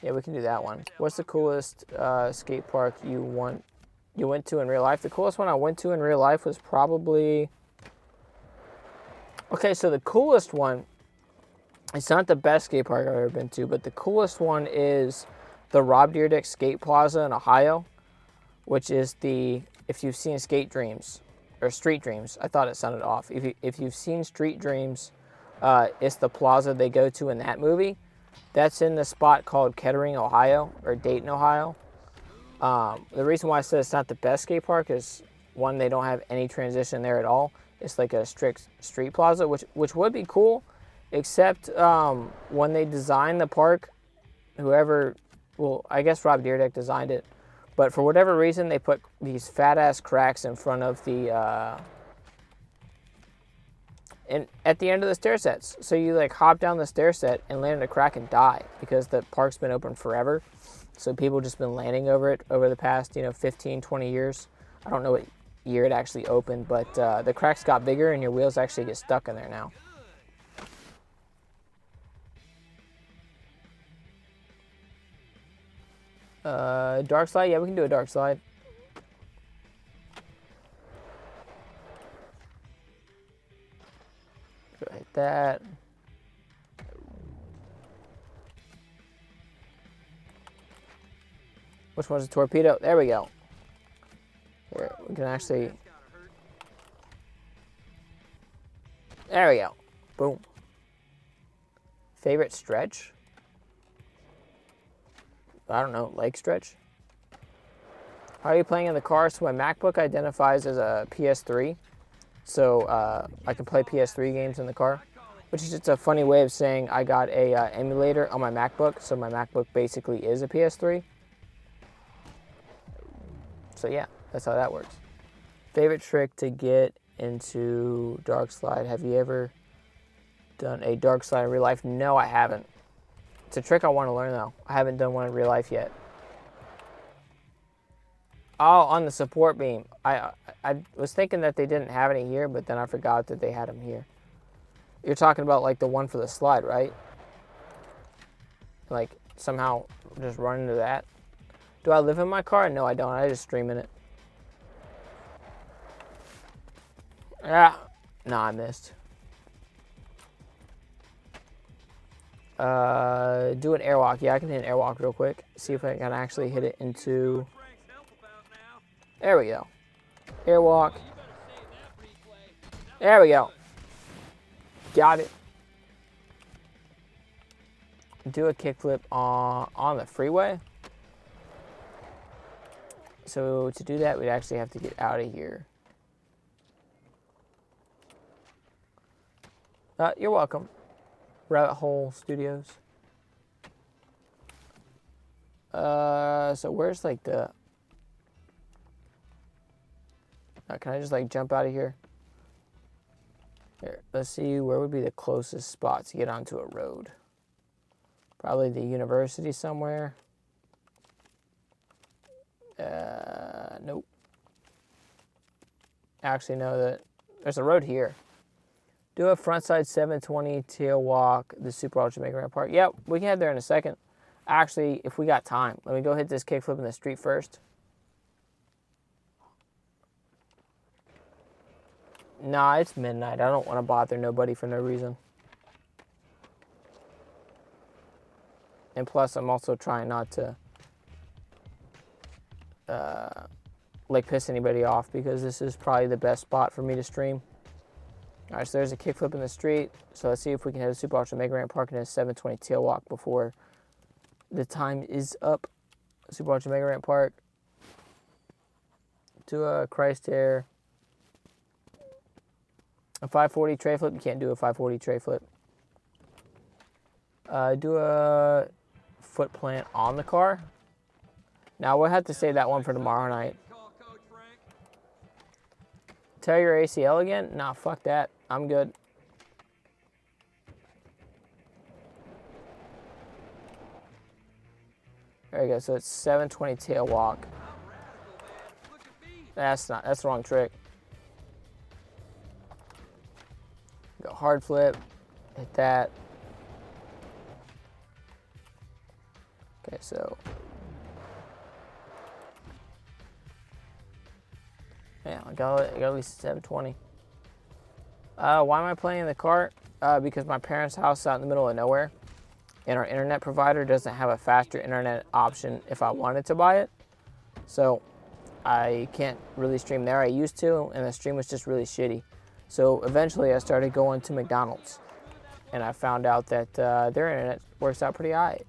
Yeah, we can do that one. What's the coolest skate park you went to in real life? The coolest one I went to in real life was probably. Okay, so the coolest one. It's not the best skate park I've ever been to, but the coolest one is the Rob Dyrdek Skate Plaza in Ohio, which is the, if you've seen Skate Dreams, or Street Dreams, I thought it sounded off. If you've seen Street Dreams, it's the plaza they go to in that movie. That's in the spot called Kettering, Ohio, or Dayton, Ohio. The reason why I said it's not the best skate park is, one, they don't have any transition there at all. It's like a strict street plaza, which would be cool, except when they designed the park, whoever, well, I guess Rob Dyrdek designed it, but for whatever reason, they put these fat-ass cracks in front of the, and at the end of the stair sets. So you like hop down the stair set and land in a crack and die, because the park's been open forever. So people just been landing over it over the past, 15, 20 years. I don't know what year it actually opened, but the cracks got bigger and your wheels actually get stuck in there now. Dark slide? Yeah, we can do a dark slide. Go hit that. Which one's a torpedo? There we go. Here, we can actually. There we go. Boom. Favorite stretch? I don't know, leg stretch? How are you playing in the car? So my MacBook identifies as a PS3. So I can play PS3 games in the car, which is just a funny way of saying I got a emulator on my MacBook. So my MacBook basically is a PS3. So yeah, that's how that works. Favorite trick to get into dark slide. Have you ever done a dark slide in real life? No, I haven't. It's a trick I want to learn though. I haven't done one in real life yet. Oh, on the support beam. I was thinking that they didn't have any here, but then I forgot that they had them here. You're talking about like the one for the slide, right? Like somehow just run into that. Do I live in my car? No, I don't. I just stream in it. Yeah. No, I missed. Do an airwalk. Yeah, I can hit an airwalk real quick. See if I can actually hit it into... There we go. Airwalk. There we go. Got it. Do a kickflip on the freeway. So to do that, we'd actually have to get out of here. You're welcome. Rabbit Hole Studios. So where's like the... can I just like jump out of here? Here, let's see, where would be the closest spot to get onto a road? Probably the university somewhere. Nope. Actually, no, there's a road here. Do a frontside 720 tail walk, the Super Ultra Mega Ramp Park. Yep, we can head there in a second. Actually, if we got time, let me go hit this kickflip in the street first. Nah, it's midnight. I don't want to bother nobody for no reason. And plus, I'm also trying not to like piss anybody off because this is probably the best spot for me to stream. All right, so there's a kickflip in the street. So let's see if we can hit a Super Ultra Mega Ramp Park and a 720 tail walk before the time is up. Super Ultra Mega Ramp Park. Do a Christ Air. A 540 tray flip. You can't do a 540 tray flip. Do a foot plant on the car. Now we'll have to save that one for tomorrow night. Tear your ACL again? Nah, fuck that. I'm good. There you go. So it's 720 tail walk. That's the wrong trick. Go hard flip. Hit that. Okay, so. Yeah, I got at least 720. Why am I playing in the cart? Because my parents' house is out in the middle of nowhere, and our internet provider doesn't have a faster internet option if I wanted to buy it. So I can't really stream there. I used to, and the stream was just really shitty. So eventually I started going to McDonald's, and I found out that their internet works out pretty all right.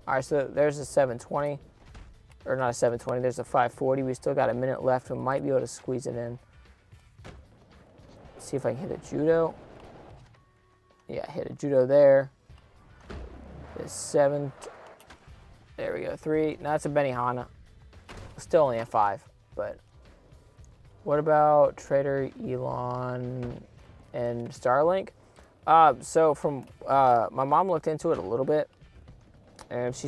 All right, so there's a 720. Or not a 720, there's a 540. We still got a minute left. We might be able to squeeze it in. Let's see if I can hit a judo. Yeah, hit a judo there. There's 7. There we go, 3. Now that's a Benihana. Still only a 5, but what about Trader Elon and Starlink? So from my mom looked into it a little bit, and she